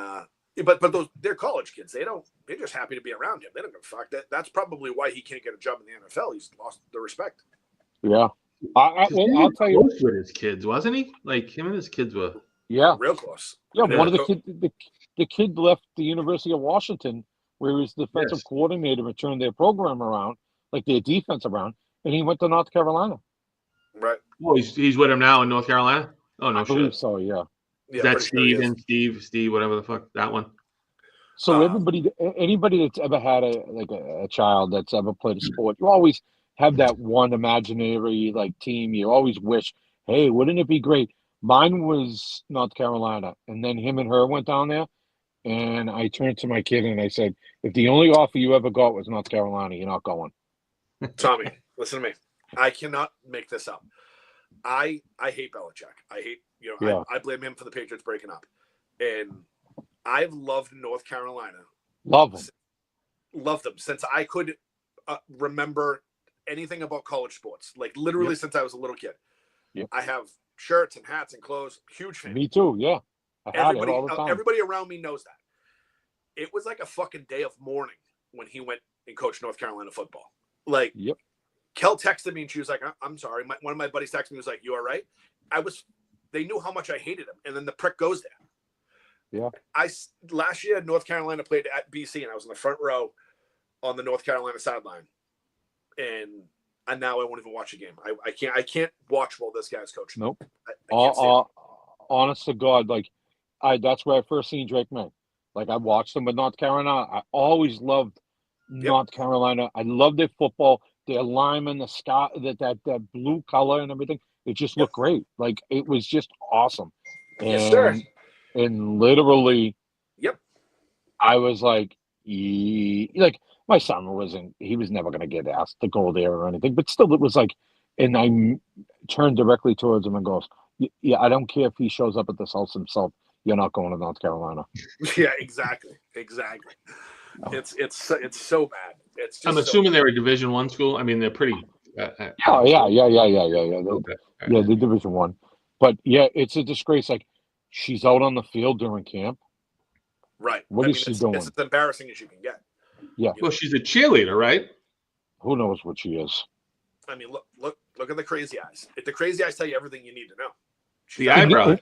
but they're college kids. They're just happy to be around him. They don't give a fuck. That's probably why he can't get a job in the NFL. He's lost the respect. Yeah. I'll tell you, with his kids, wasn't he? Like him and his kids were real close. Yeah, one of the kid left the University of Washington, where he was defensive coordinator and turned their program around, their defense around, and he went to North Carolina. Right. Well, he's with him now in North Carolina. Oh no, I believe so. Yeah. That's Steve, whatever the fuck that one. So anybody that's ever had a child that's ever played a sport, you always have that one imaginary team. You always wish, hey, wouldn't it be great? Mine was North Carolina, and then him and her went down there. And I turned to my kid and I said, "If the only offer you ever got was North Carolina, you're not going." Tommy, listen to me. I cannot make this up. I hate Belichick. I hate, Yeah. I blame him for the Patriots breaking up. And I've loved North Carolina. Love them. Loved them since I could remember anything about college sports. Like literally since I was a little kid. Yep. I have shirts and hats and clothes. Huge fan. Me too. Yeah. I had it all the time. Everybody around me knows that. It was like a fucking day of mourning when he went and coached North Carolina football. Like, Yep. Kel texted me and she was like, "I'm sorry." One of my buddies texted me, was like, "You all right?" They knew how much I hated him. And then the prick goes there. Yeah. Last year, North Carolina played at BC and I was in the front row on the North Carolina sideline. And now I won't even watch a game. I can't watch while this guy's coaching. Nope. I can't see it. Honest to God, like that's where I first seen Drake May. Like I watched him with North Carolina. I always loved North Carolina. I loved their football, their linemen, the sky, that blue color and everything. It just looked great. Like it was just awesome. And, Yes, sir. And literally, I was like my son he was never going to get asked to go there or anything, but still it was like, and I turned directly towards him and goes, "Yeah, I don't care if he shows up at this house himself. You're not going to North Carolina." Yeah, exactly. No. It's so bad. It's just I'm assuming they're a Division I school. I mean, they're pretty. Yeah. Okay. Yeah, the Division I. But yeah, it's a disgrace. Like she's out on the field during camp. Right. What is she doing? It's as embarrassing as you can get. Yeah. Well, she's a cheerleader, right? Who knows what she is? I mean, look at the crazy eyes. If the crazy eyes tell you everything you need to know. The eyebrows.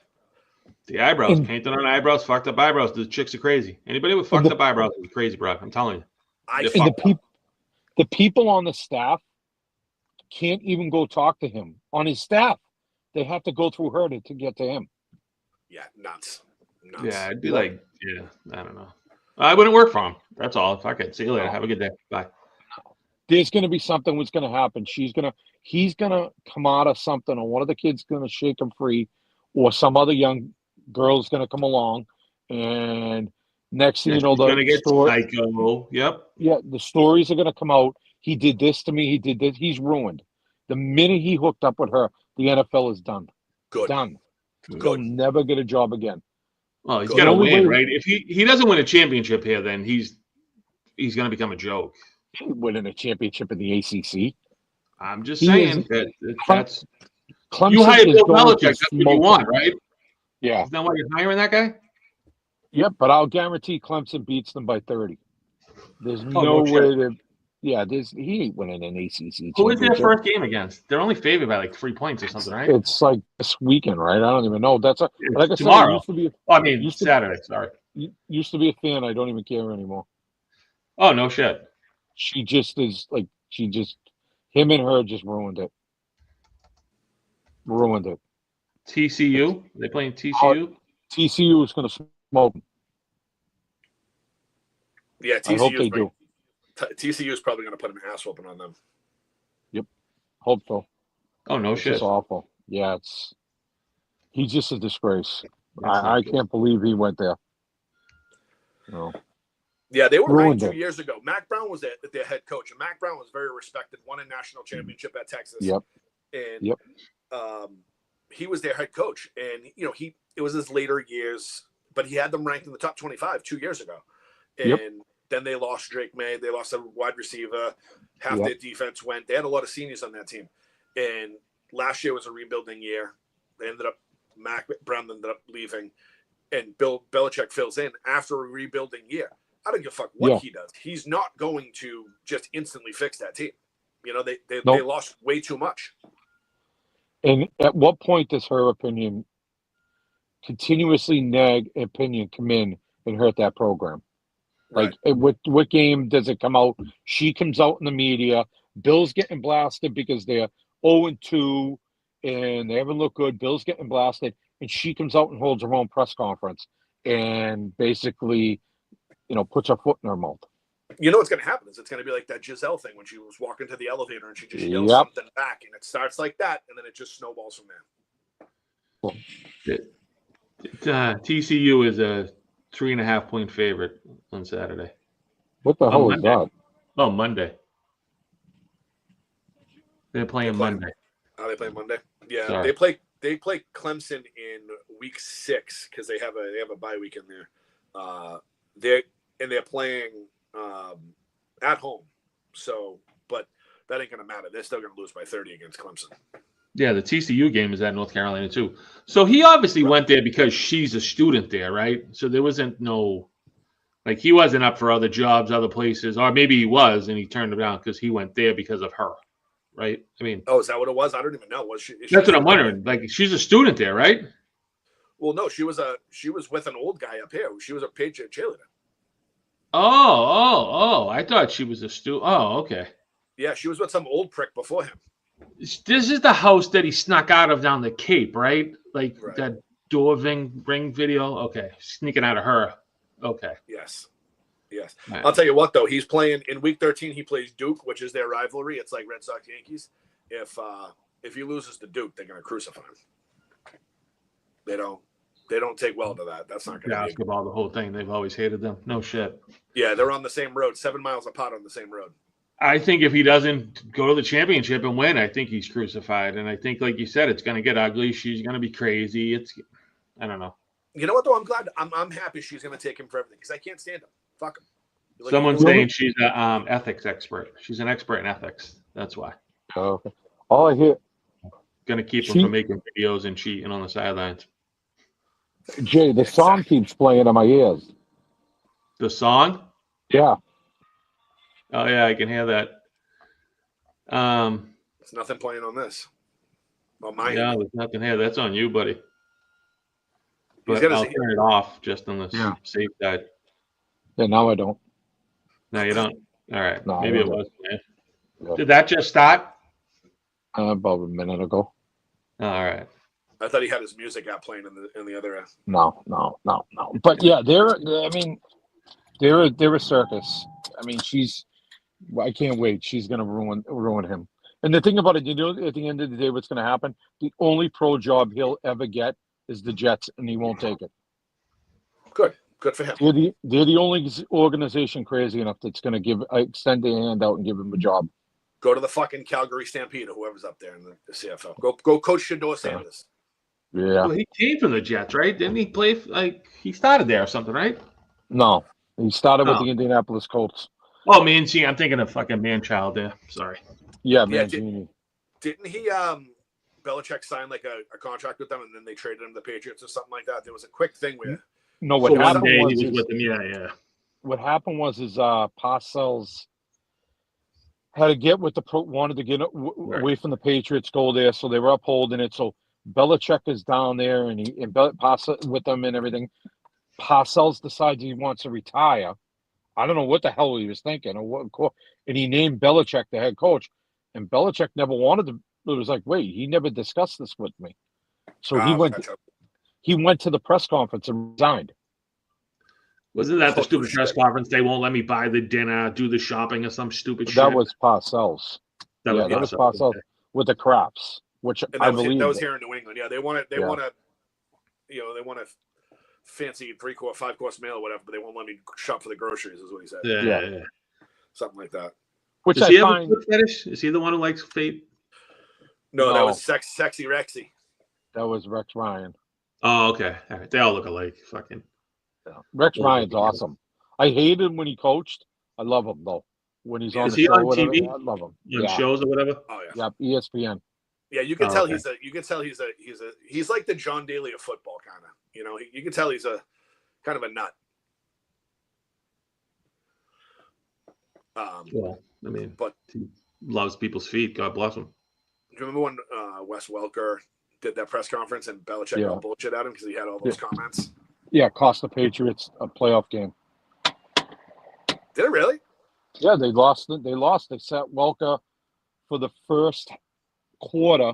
The eyebrows. Painted on eyebrows, fucked up eyebrows. The chicks are crazy. Anybody with fucked up eyebrows is crazy, bro. I'm telling you. The people on the staff can't even go talk to him. On his staff, they have to go through her to get to him. Yeah, nuts. Yeah, I'd be like, I don't know. I wouldn't work for him. That's all. Fuck it. See you later. Have a good day. Bye. There's going to be something that's going to happen. He's going to come out of something, or one of the kids going to shake him free, or some other young girl's going to come along, and next thing you know, going to get psycho. Yep. Yeah, the stories are going to come out. He did this to me. He did this. He's ruined. The minute he hooked up with her, the NFL is done. Good. Done. Good. He'll never get a job again. Oh, he's got to win, right? If he doesn't win a championship here, then he's going to become a joke. He winning a championship in the ACC. I'm just saying that's Clemson you hired Bill Belichick. That's what you want, right? Yeah. Isn't that why you're hiring that guy? Yep, but I'll guarantee Clemson beats them by 30. There's no way to. Yeah, he ain't winning an ACC. Who is their first game against? They're only favored by like 3 points or something, right? It's like this weekend, right? I don't even know. Like I tomorrow. Said, Saturday. Sorry. Used to be a fan. I don't even care anymore. Oh, no shit. She just is like, him and her just ruined it. Ruined it. TCU? Are they playing TCU? TCU is going to smoke them. Yeah, I hope they do. TCU is probably going to put an ass whooping on them. Yep. Hope so. Oh, no shit. It's awful. Yeah, he's just a disgrace. I can't believe he went there. No. Yeah, they were ranked 2 years ago. Mac Brown was their head coach, and Mac Brown was very respected. Won a national championship at Texas. Yep. And he was their head coach, and it was his later years, but he had them ranked in the top 25 2 years ago, and then they lost Drake May. They lost a wide receiver. Half their defense went. They had a lot of seniors on that team, and last year was a rebuilding year. They Mac Brown ended up leaving, and Bill Belichick fills in after a rebuilding year. I don't give a fuck what he does. He's not going to just instantly fix that team. They lost way too much. And at what point does her opinion continuously come in and hurt that program? Like, what game does it come out? She comes out in the media. Bill's getting blasted because they're 0-2 and they haven't looked good. Bill's getting blasted, and she comes out and holds her own press conference and basically, puts her foot in her mouth. You know what's going to happen is it's going to be like that Giselle thing when she was walking to the elevator and she just yells something back, and it starts like that, and then it just snowballs from there. TCU is a 3.5-point favorite on Saturday. What the hell is that? Oh, Monday. They're playing Monday. Oh, they play Monday. Yeah, Sorry. they play Clemson in week 6 because they have a bye week in there. They're playing at home. So, but that ain't gonna matter. They're still gonna lose by 30 against Clemson. Yeah, the TCU game is at North Carolina too. So he obviously went there because she's a student there, right? So there wasn't no, like, he wasn't up for other jobs, other places, or maybe he was and he turned it down because he went there because of her, right? I mean, oh, is that what it was? I don't even know. Was she? That's what I'm wondering. Like, she's a student there, right? Well, no, she was with an old guy up here. She was a Patriot cheerleader. Oh! I thought she was a student. Oh, okay. Yeah, she was with some old prick before him. This is the house that he snuck out of down the Cape, right? Like Right. that door ring video. Okay, sneaking out of her. Okay. Yes. Right. I'll tell you what, though, he's playing in week 13. He plays Duke, which is their rivalry. It's like Red Sox Yankees. If he loses to Duke, they're gonna crucify him. They don't take well to that. That's not gonna be Basketball, the whole thing. They've always hated them. No shit. Yeah, they're on the same road, 7 miles apart on the same road. I think if he doesn't go to the championship and win, I think he's crucified. And I think, like you said, it's going to get ugly. She's going to be crazy. I don't know. You know what, though? I'm glad. I'm happy she's going to take him for everything because I can't stand him. Fuck him. Like, Someone's saying she's an ethics expert. She's an expert in ethics. That's why. Oh, okay. All I hear, Going to keep him from making videos and cheating on the sidelines. Jay, the song keeps playing in my ears. The song? Yeah. Oh, yeah, I can hear that. There's nothing playing on this. Well, mine. Yeah, there's nothing here. That's on you, buddy. But I'll turn it off just on the safe side. Yeah, now I don't. No, you don't. All right. No, Maybe it was. Man. Yeah. Did that just start? About a minute ago. Oh, all right. I thought he had his music app playing in the other. No. But yeah, they're a circus. I mean, I can't wait. She's gonna ruin him. And the thing about it, at the end of the day, what's gonna happen? The only pro job he'll ever get is the Jets, and he won't take it. Good for him. They're the only organization crazy enough that's gonna extend their hand out and give him a job. Go to the fucking Calgary Stampede or whoever's up there in the CFL. Go coach Shador Sanders. Yeah. Well, he came from the Jets, right? Didn't he play? He started there or something, right? No, he started with the Indianapolis Colts. Oh, Mancini. I'm thinking of fucking Man-Child there. Sorry. Yeah, Mancini. Didn't he? Belichick signed like a contract with them, and then they traded him to the Patriots or something like that. There was a quick thing where. No, what happened was he was with them. Yeah. What happened was Parcells had to get with wanted to get away from the Patriots, go there, so they were upholding it. So Belichick is down there, and Parcells with them and everything. Parcells decides he wants to retire. I don't know what the hell he was thinking, and he named Belichick the head coach. And Belichick never wanted to. It was like, wait, he never discussed this with me. So he went to the press conference and resigned. Wasn't that the stupid press conference? They won't let me buy the dinner, do the shopping, or some stupid shit. That was Parcells. That was Parcells with the Craps, which I believe that was here in New England. Yeah, they want a fancy 3-course, 5-course meal or whatever, but they won't let me shop for the groceries. Is what he said. Yeah. Something like that. Which Does he have a foot fetish? Is he the one who likes fate? No, that was Sexy Rexy. That was Rex Ryan. Oh, okay. All right. They all look alike. Fucking. Yeah. Rex Ryan's awesome. I hated him when he coached. I love him though. When he's on the show, on TV? I love him. On shows or whatever. Oh yeah. Yeah, ESPN. Yeah, you can tell he's like the John Daly of football, kind of. You know, you can tell he's a kind of a nut. Well, I mean, but he loves people's feet. God bless him. Do you remember when Wes Welker did that press conference and Belichick got bullshit at him because he had all those comments? Yeah, cost the Patriots a playoff game. Did it really? Yeah, they lost. They sat Welker for the first quarter,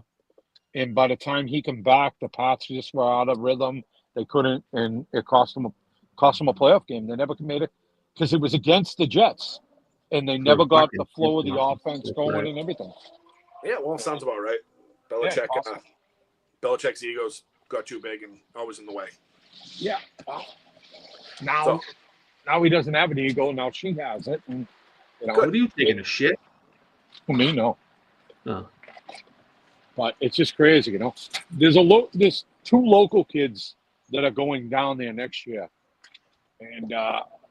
and by the time he came back, the Pats just were out of rhythm. They couldn't, and it cost them a playoff game. They never made it because it was against the Jets, and they never got the flow of the offense going and everything. Yeah, well, sounds about right. Belichick's ego's got too big and always in the way. Yeah. Now he doesn't have an ego. Now she has it. And, What are you taking a shit? For me, no. Oh. But it's just crazy, There's two local kids that are going down there next year, and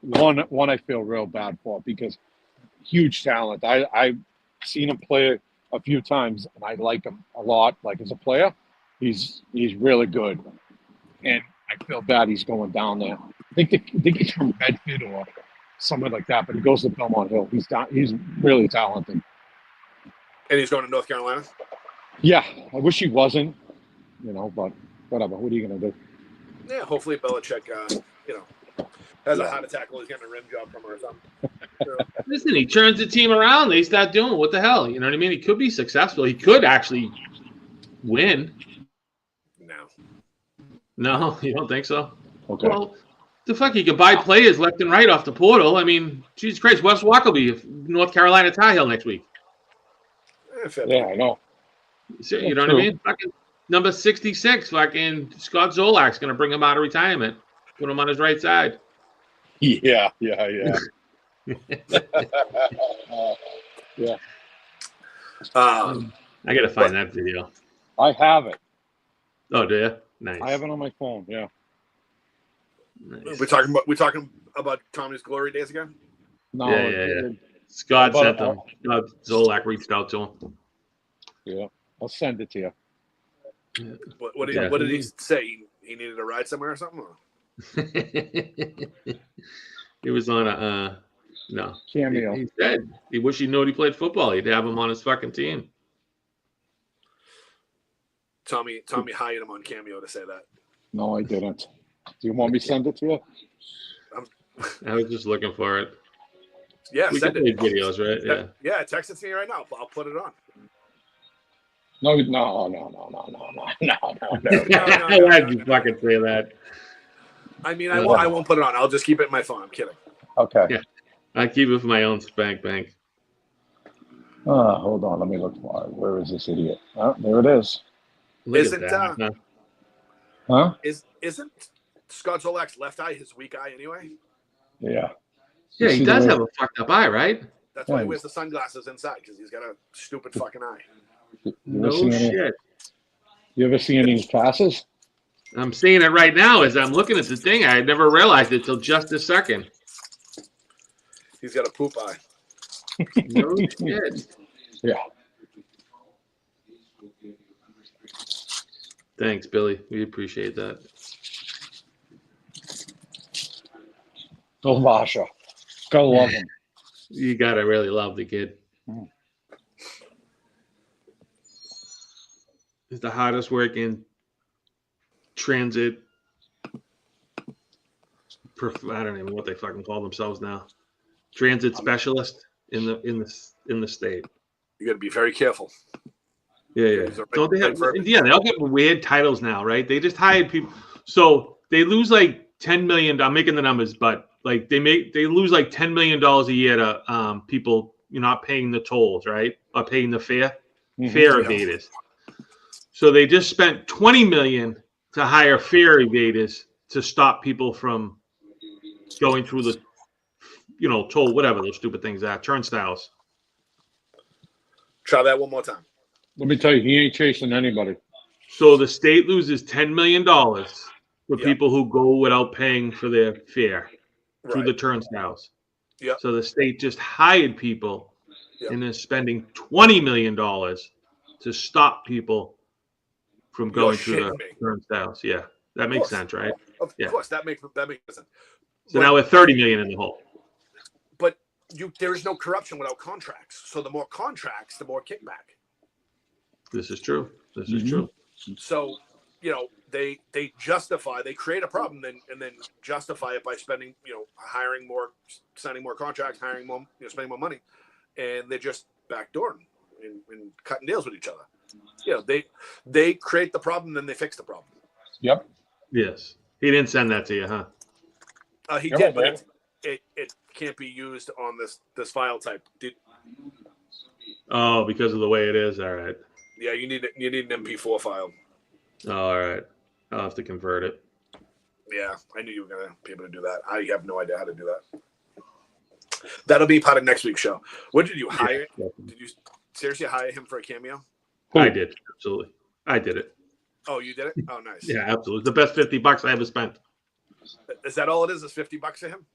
one I feel real bad for because huge talent. I've seen him play a few times, and I like him a lot. Like as a player, he's really good, and I feel bad he's going down there. I think he's from Bedford or somewhere like that, but he goes to Belmont Hill. He's really talented. And he's going to North Carolina? Yeah, I wish he wasn't, but whatever. What are you going to do? Yeah, hopefully Belichick, has a heart attack while he's getting a rim job from her or something. Listen, he turns the team around. They start doing what the hell? You know what I mean? He could be successful. He could actually win. No, you don't think so? Okay. Well, the fuck, you can buy players left and right off the portal. I mean, Jesus Christ, Wes Walker will be North Carolina Tar Heel next week. Yeah, I know. You know what I mean? Fucking number 66, fucking Scott Zolak's going to bring him out of retirement, put him on his right side. Yeah. Yeah. I got to find that video. I have it. Oh, do you? Nice. I have it on my phone. Yeah. Nice. We talking about Tommy's glory days again? No. Yeah. Scott sent them. Zolak reached out to him. Yeah. I'll send it to you. What did he say? He needed a ride somewhere or something? Or? He was on a no cameo. He said he wished he knew he played football. He'd have him on his fucking team. Tommy hired him on Cameo to say that. No, I didn't. Do you want me to send it to you? I was just looking for it. Yeah, we send can it. play videos, right? Yeah, text it to me right now. I'll put it on. No. Why did you fucking say that? I mean, I won't put it on. I'll just keep it in my phone. I'm kidding. Okay. Yeah, I keep it for my own spank bank. Hold on. Let me look for it. Where is this idiot? Oh, there it is. Isn't Scott Zolak's left eye his weak eye anyway? Yeah. Yeah, he does have a fucked up eye, right? That's why he wears the sunglasses inside, because he's got a stupid fucking eye. No shit. You ever see any passes? I'm seeing it right now as I'm looking at the thing. I had never realized it till just a second. He's got a poop eye. No shit. Yeah. Thanks, Billy. We appreciate that. Oh, Masha. Gotta love him. You gotta really love the kid. He's the hardest working transit. I don't even know what they fucking call themselves now. Transit specialist in the state. You got to be very careful. Yeah. Don't they have? Yeah, they all get weird titles now, right? They just hired people, so they lose like $10 million. I'm making the numbers, but like they lose like $10 million a year to people not paying the tolls, right? Or paying the fare evaders. So they just spent $20 million to hire fare evaders to stop people from going through the toll, whatever those stupid things are, turnstiles. Try that one more time. Let me tell you, he ain't chasing anybody. So the state loses $10 million for people who go without paying for their fare through the turnstiles. Yeah. So the state just hired people and is spending $20 million to stop people from going through the turnstiles. Yeah, that makes sense, right? Of course, that makes sense. So now we're $30 million in the hole. But there is no corruption without contracts. So the more contracts, the more kickback. This is true. This is true. So, they create a problem and then justify it by spending, hiring more, signing more contracts, hiring more, spending more money, and they're just backdooring and cutting deals with each other. They create the problem, then they fix the problem. Yep. Yes. He didn't send that to you, huh? He did, but it can't be used on this file type. Oh, because of the way it is. All right. Yeah, you need an MP4 file. All right. I'll have to convert it. Yeah, I knew you were going to be able to do that. I have no idea how to do that. That'll be part of next week's show. What did you hire? Yeah. Did you seriously hire him for a cameo? I did. Absolutely. I did it. Oh, you did it? Oh, nice. Yeah, absolutely. The best $50 I ever spent. Is that all it is? Is $50 to him?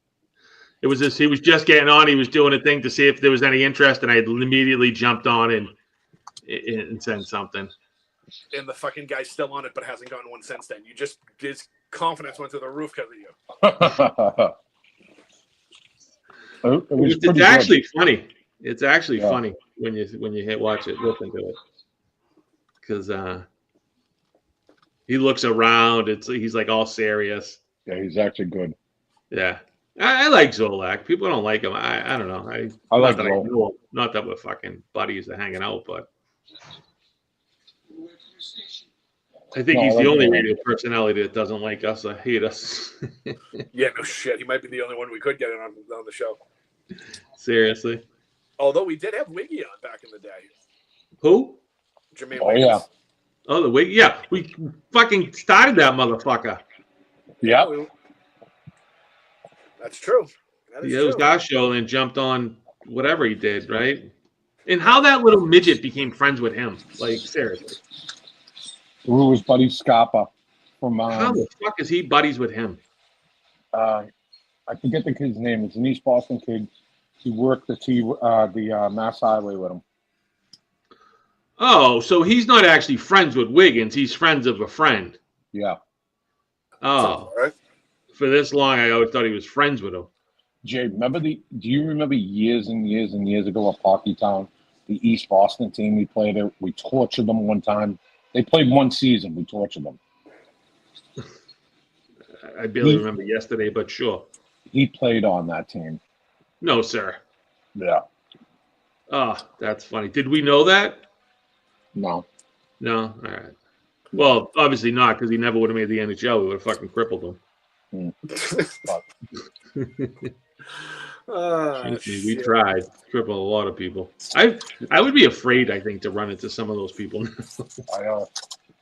It was he was just getting on. He was doing a thing to see if there was any interest, and I immediately jumped on and sent something. And the fucking guy's still on it, but hasn't gotten one since then. His confidence went through the roof because of you. It's actually funny. It's actually funny when you watch it, listen to it, because he looks around. He's like all serious. Yeah, he's actually good. Yeah, I like Zolak. People don't like him. I don't know. I like that. Zolak. Not that we're fucking buddies that hanging out, but I think he's the only radio personality that doesn't like us or hate us. Yeah, no shit. He might be the only one we could get on the show. Seriously. Although we did have Wiggy on back in the day. Who? Jermaine Oh, Wiggins. yeah. Oh, the Wig. Yeah, we fucking started that motherfucker. Yeah. That's true. That is Yeah, it was true. our show and jumped on whatever he did, right? And how that little midget became friends with him. Like, seriously. It was Buddy Scarpa from How the fuck is he buddies with him? I forget the kid's name. It's an East Boston kid. He worked the Mass Highway with him. Oh, so he's not actually friends with Wiggins. He's friends of a friend. Yeah. Oh, Right? for this long, I always thought he was friends with him. Jay, do you remember years and years and years ago at Hockeytown, the East Boston team we played it? We tortured them one time. They played one season. We tortured them. I barely remember yesterday, but sure. He played on that team. No, sir. Yeah. Oh, that's funny. Did we know that? No. No? All right. Well, obviously not, because he never would have made the NHL. We would have fucking crippled him. We tried. Cripple a lot of people. I would be afraid, I think, to run into some of those people now.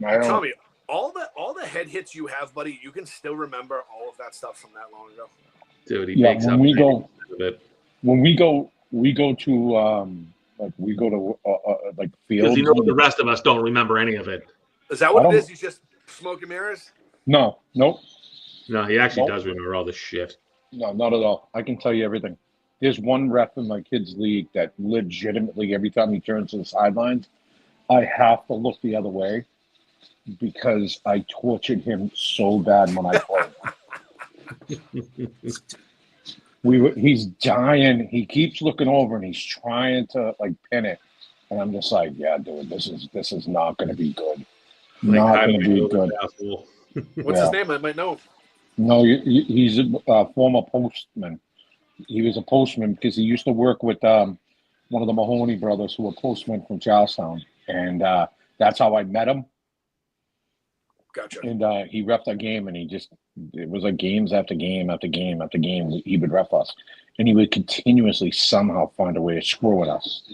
I know. Tommy, all the head hits you have, buddy, you can still remember all of that stuff from that long ago. Dude, he Yeah, makes when up we go- a bit. When we go to like Because fields. you know the rest of us don't remember any of it. Is that what I it don't- is? He's just smoke and mirrors? No, nope. No, he actually Nope. does remember all this shit. No, not at all. I can tell you everything. There's one ref in my kids' league that legitimately, every time he turns to the sidelines, I have to look the other way because I tortured him so bad when I played. He's dying. He keeps looking over and he's trying to like pin it, and I'm just like, yeah, dude, this is not going to be good. Not going to be good. What's his name? I might know. No, he's a former postman. He was a postman because he used to work with one of the Mahoney brothers who were postmen from Charlestown. And that's how I met him. Gotcha. And he reffed a game, and it was like games after game after game after game. He would ref us. And he would continuously somehow find a way to screw with us.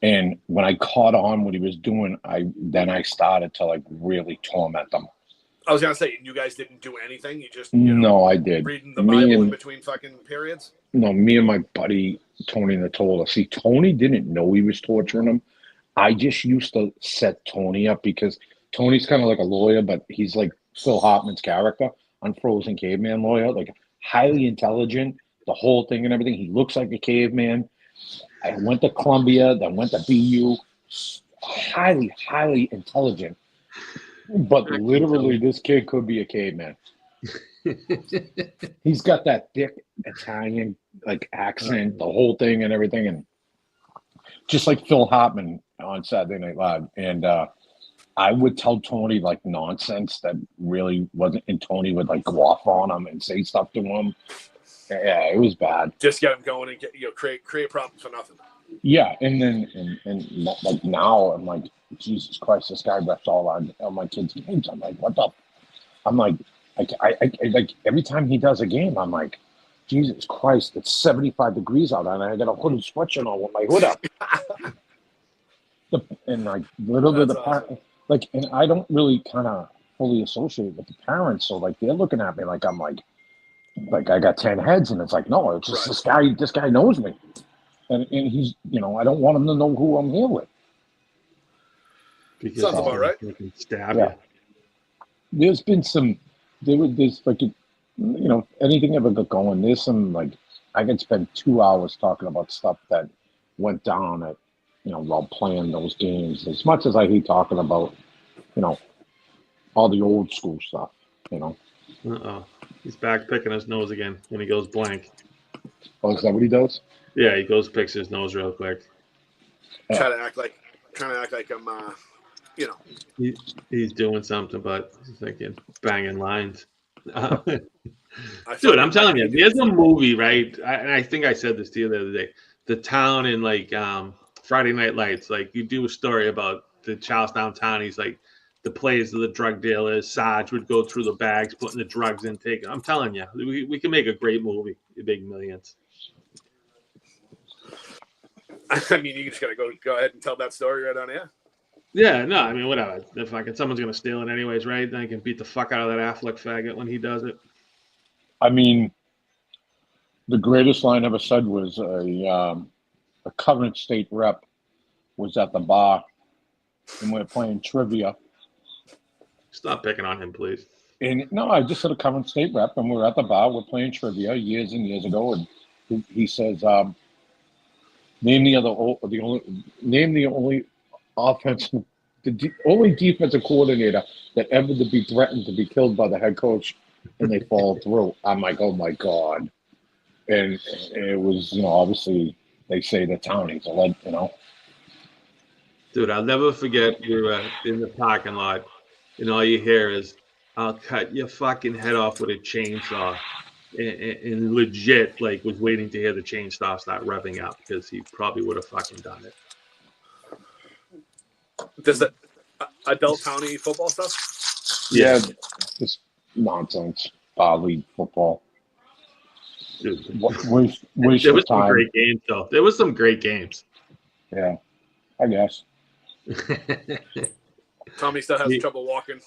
And when I caught on what he was doing, I started to like really torment them. I was gonna say, you guys didn't do anything. You just No, I did. reading the Bible in between fucking periods. No, me and my buddy Tony Natola. See, Tony didn't know he was torturing him. I just used to set Tony up because Tony's kind of like a lawyer, but he's like Phil Hartman's character, Unfrozen Caveman lawyer, like highly intelligent, the whole thing and everything. He looks like a caveman. I went to Columbia, then went to BU. Highly, highly intelligent. But literally, this kid could be a caveman. He's got that thick Italian like accent, the whole thing and everything, and just like Phil Hartman on Saturday Night Live. And I would tell Tony like nonsense that really wasn't, and Tony would like go off on him and say stuff to him. Yeah, it was bad. Just get him going and create problems for nothing. Yeah, and then and like now I'm like, Jesus Christ, this guy refs all on my kids' games. I'm like, what the? I'm like, I like every time he does a game, I'm like, Jesus Christ, it's 75 degrees out, and I got a hooded sweatshirt on with my hood up. And like little bit of part, like, and I don't really kind of fully associated with the parents, so like they're looking at me like I'm like I got 10 heads, and it's like, no, it's just this guy knows me, and he's, you know, I don't want him to know who I'm here with. Because sounds about right. Stab you. There's been some, there's like, you know, anything ever got going. There's some, like, I could spend 2 hours talking about stuff that went down at, you know, while playing those games. As much as I hate talking about, you know, all the old school stuff, you know. Uh-oh. He's back picking his nose again when he goes blank. Oh, is that what he does? Yeah, he goes picks his nose real quick. Trying to act like I'm, you know. He's doing something, but he's thinking, banging lines. Dude, I'm telling you, there's a movie, right? And I think I said this to you the other day. The town in, like, Friday Night Lights, like, you do a story about the Charlestown townies, like, the players of the drug dealers. Sarge would go through the bags, putting the drugs in, taking. I'm telling you, we can make a great movie. Big millions. I mean, you just gotta go ahead and tell that story right on air. Yeah, no, I mean, whatever. If someone's gonna steal it anyways, right? Then I can beat the fuck out of that Affleck faggot when he does it. I mean, the greatest line ever said was a Covenant State rep was at the bar, and we were playing trivia. Stop picking on him, please. And no, I just said a Covenant State rep, and we were at the bar. We're playing trivia years and years ago, and he says, "Name the only offensive, only defensive coordinator that ever to be threatened to be killed by the head coach," and they fall through. I'm like, oh my god! And it was, you know, obviously they say the townies, you know. Dude, I'll never forget we were in the parking lot, and all you hear is, "I'll cut your fucking head off with a chainsaw." And legit, like, was waiting to hear the chainsaw start revving up because he probably would have fucking done it. Does the adult county football stuff? Yeah, just nonsense. League football. Dude, Waste there was of time. some great games, though. There was some great games. Yeah, I guess. Tommy still has trouble walking.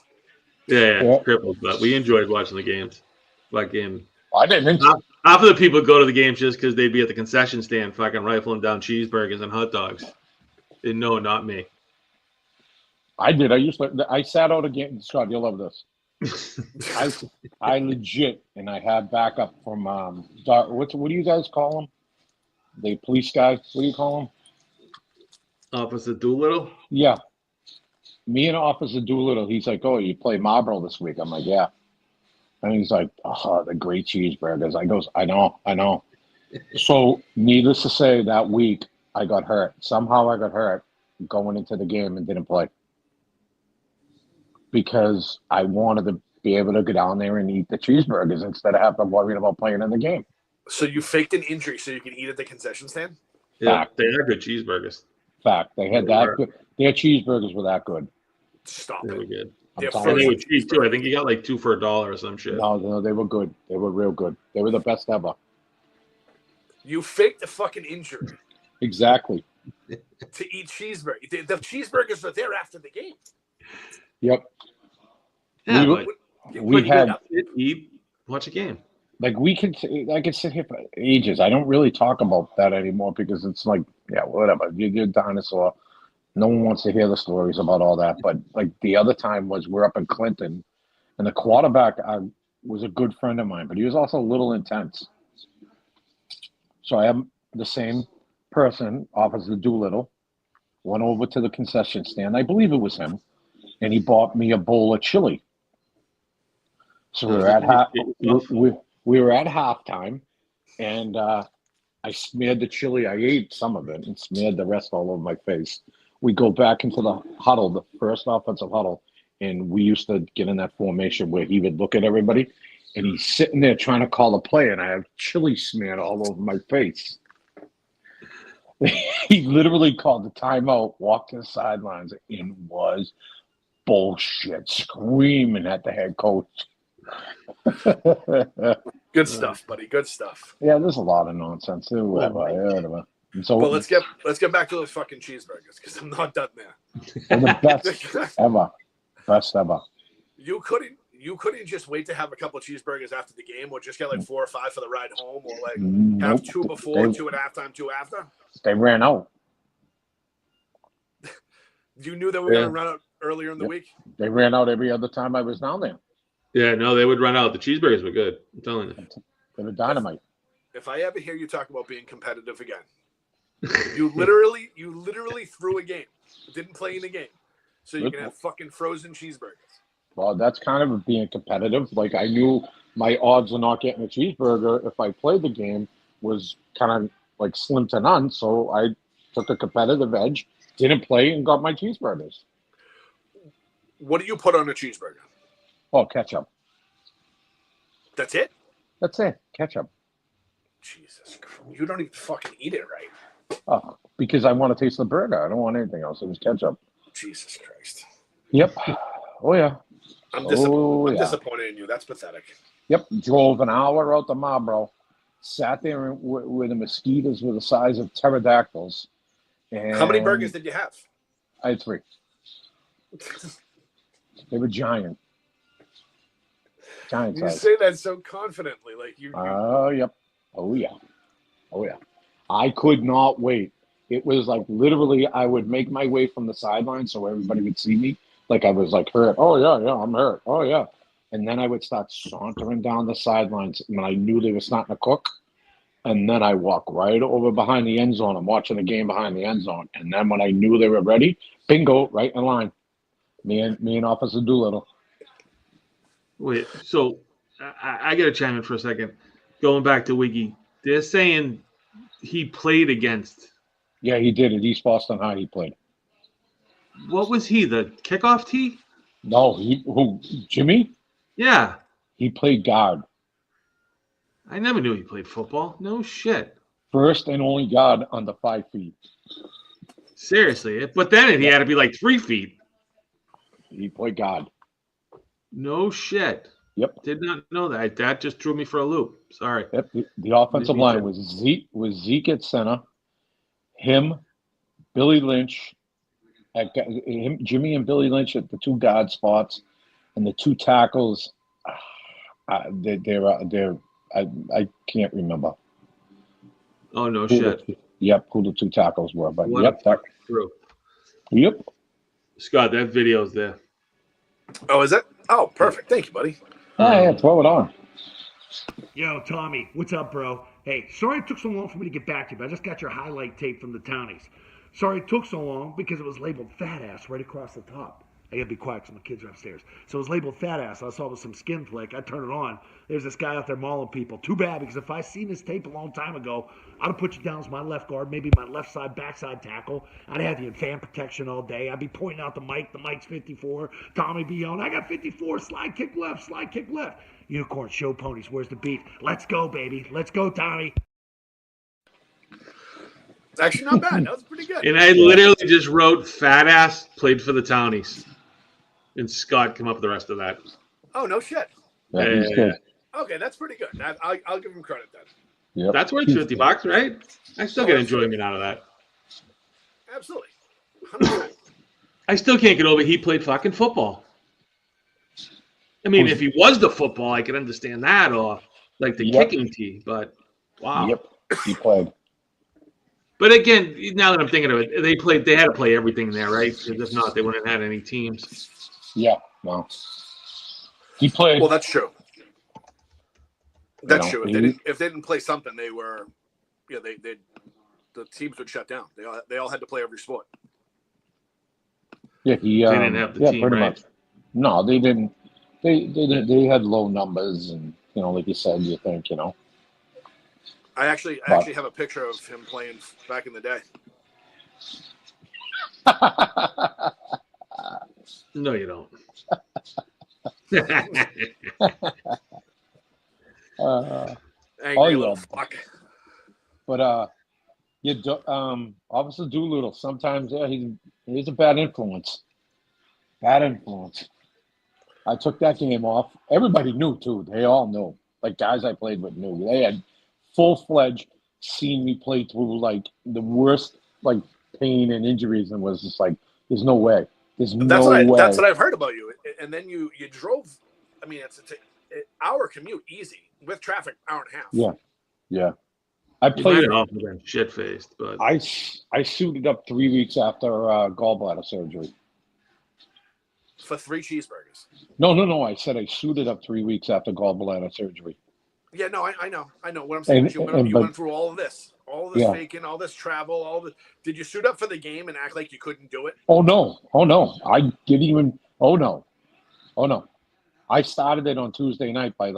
Yeah, crippled, but we enjoyed watching the games. Fucking, I didn't. Half of the people go to the games just because they'd be at the concession stand fucking rifling down cheeseburgers and hot dogs. And no, not me. I did. I sat out a game. Scott, you'll love this. I legit, and I had backup from what do you guys call them? The police guy. What do you call them? Officer Doolittle? Yeah. Me and Officer Doolittle, he's like, "Oh, you play Marlboro this week?" I'm like, "Yeah." And he's like, "Oh, the great cheeseburgers." I goes, I know. So needless to say, that week I got hurt. Somehow I got hurt going into the game and didn't play. Because I wanted to be able to go down there and eat the cheeseburgers instead of having to worry about playing in the game. So you faked an injury so you can eat at the concession stand? Yeah, they are good cheeseburgers. Fact. They had that good. Their cheeseburgers were that good. Stop They it. were good. They're And they were cheap too. I think you got like 2 for $1 or some shit. No, they were good. They were real good. They were the best ever. You faked a fucking injury Exactly. to eat cheeseburgers. The cheeseburgers are there after the game. Yep. Yeah, we had eat, watch a game. like I could sit here for ages. I don't really talk about that anymore because it's like, yeah, whatever. You're a dinosaur. No one wants to hear the stories about all that. But like the other time was we're up in Clinton, and the quarterback was a good friend of mine, but he was also a little intense. So I am the same person, Officer Doolittle, went over to the concession stand. I believe it was him, and he bought me a bowl of chili. So we were at halftime, and I smeared the chili. I ate some of it and smeared the rest all over my face. We go back into the huddle, the first offensive huddle, and we used to get in that formation where he would look at everybody, and he's sitting there trying to call a play, and I have chili smeared all over my face. He literally called the timeout, walked to the sidelines, and was bullshit, screaming at the head coach. Good stuff, buddy. Good stuff. Yeah, there's a lot of nonsense. Whatever. So, but let's get back to those fucking cheeseburgers because I'm not done there. They're the best ever. Best ever. You couldn't just wait to have a couple of cheeseburgers after the game, or just get like 4 or 5 for the ride home, or like have 2 before, 2 at halftime, 2 after. They ran out. You knew they were going to run out earlier in the week. They ran out every other time I was down there. Yeah, no, they would run out. The cheeseburgers were good. I'm telling you. They were dynamite. If I ever hear you talk about being competitive again, you literally threw a game, didn't play in a game, so you can have fucking frozen cheeseburgers. Well, that's kind of being competitive. Like, I knew my odds of not getting a cheeseburger if I played the game was kind of like slim to none. So I took a competitive edge, didn't play, and got my cheeseburgers. What do you put on a cheeseburger? Oh, ketchup. That's it? That's it. Ketchup. Jesus Christ. You don't even fucking eat it right. Oh, because I want to taste the burger. I don't want anything else. It was ketchup. Jesus Christ. Yep. Oh, yeah. I'm disappointed in you. That's pathetic. Yep. Drove an hour out to Marlboro. Sat there where the mosquitoes were the size of pterodactyls. And how many burgers did you have? I had 3. They were giant. Giant size. You say that so confidently. Like you. Oh, yep. Oh, yeah. Oh, yeah. I could not wait. It was like literally I would make my way from the sideline so everybody would see me. Like I was like hurt. Oh, yeah, I'm hurt. Oh, yeah. And then I would start sauntering down the sidelines when I knew they were starting to cook. And then I walk right over behind the end zone. I'm watching the game behind the end zone. And then when I knew they were ready, bingo, right in line. Me and Officer Doolittle. Wait, so I got to chime in for a second. Going back to Wiggy, they're saying he played against. Yeah, he did. At East Boston High, he played. What was he, the kickoff tee? No, Jimmy? Yeah. He played guard. I never knew he played football. No shit. First and only guard under 5 feet. Seriously. But then he had to be like 3 feet. He played guard. No shit. Yep. Did not know that. That just threw me for a loop. Sorry. Yep. The offensive line was Zeke at center, him, Billy Lynch, Jimmy and Billy Lynch at the 2 guard spots, and the 2 tackles. I can't remember. Oh no shit. Who the 2 tackles were, but what yep, that through. Yep. Scott, that video's there. Oh, is it? Oh, perfect. Thank you, buddy. Yeah, throw it on. Yo, Tommy, what's up, bro? Hey, sorry it took so long for me to get back to you, but I just got your highlight tape from the townies. Sorry it took so long because it was labeled fat ass right across the top. I gotta be quiet because my kids are upstairs. So it was labeled fat ass. I saw it with some skin flick. I turned it on. There's this guy out there mauling people. Too bad, because if I seen this tape a long time ago, I'd have put you down as my left guard, maybe my left side, backside tackle. I'd have you in fan protection all day. I'd be pointing out the mic. The mic's 54. Tommy be yelling, I got 54. Slide kick left. Slide kick left. Unicorn show ponies. Where's the beat? Let's go, baby. Let's go, Tommy. It's actually not bad. That was pretty good. And I literally just wrote fat ass, played for the townies. And Scott come up with the rest of that. Oh, no shit. Yeah, he's good. Okay, that's pretty good. I'll give him credit then. Yep. That's worth $50, right? I still get enjoyment out of that. Absolutely. 100%. I still can't get over he played fucking football. I mean, if he was the football, I could understand that, or like the kicking tee, but wow. Yep, he played. But again, now that I'm thinking of it, they had to play everything there, right? Because if not, they wouldn't have had any teams. Yeah, well, he played. Well, that's true. That's true. If they didn't play something, they were, the teams would shut down. They all had to play every sport. Yeah, they didn't have the team, pretty right? much. No, they didn't. They had low numbers, and like you said, you think, I actually have a picture of him playing back in the day. No, you don't. Angry little fuck. But Officer Doolittle, sometimes he's a bad influence. Bad influence. I took that game off. Everybody knew too. They all knew. Like guys I played with knew. They had full-fledged seen me play through like the worst like pain and injuries, and was just like, there's no way. There's no way. That's what I've heard about you. And then you drove. I mean, it's an hour commute easy with traffic, hour and a half. Yeah. I You might played. have also been shit faced, but I suited up 3 weeks after gallbladder surgery. For 3 cheeseburgers. No. I said I suited up 3 weeks after gallbladder surgery. Yeah, no, I know. What I'm saying is you went through all of this faking, all this travel, Did you suit up for the game and act like you couldn't do it? Oh no! I didn't even. Oh no! I started it on Tuesday night by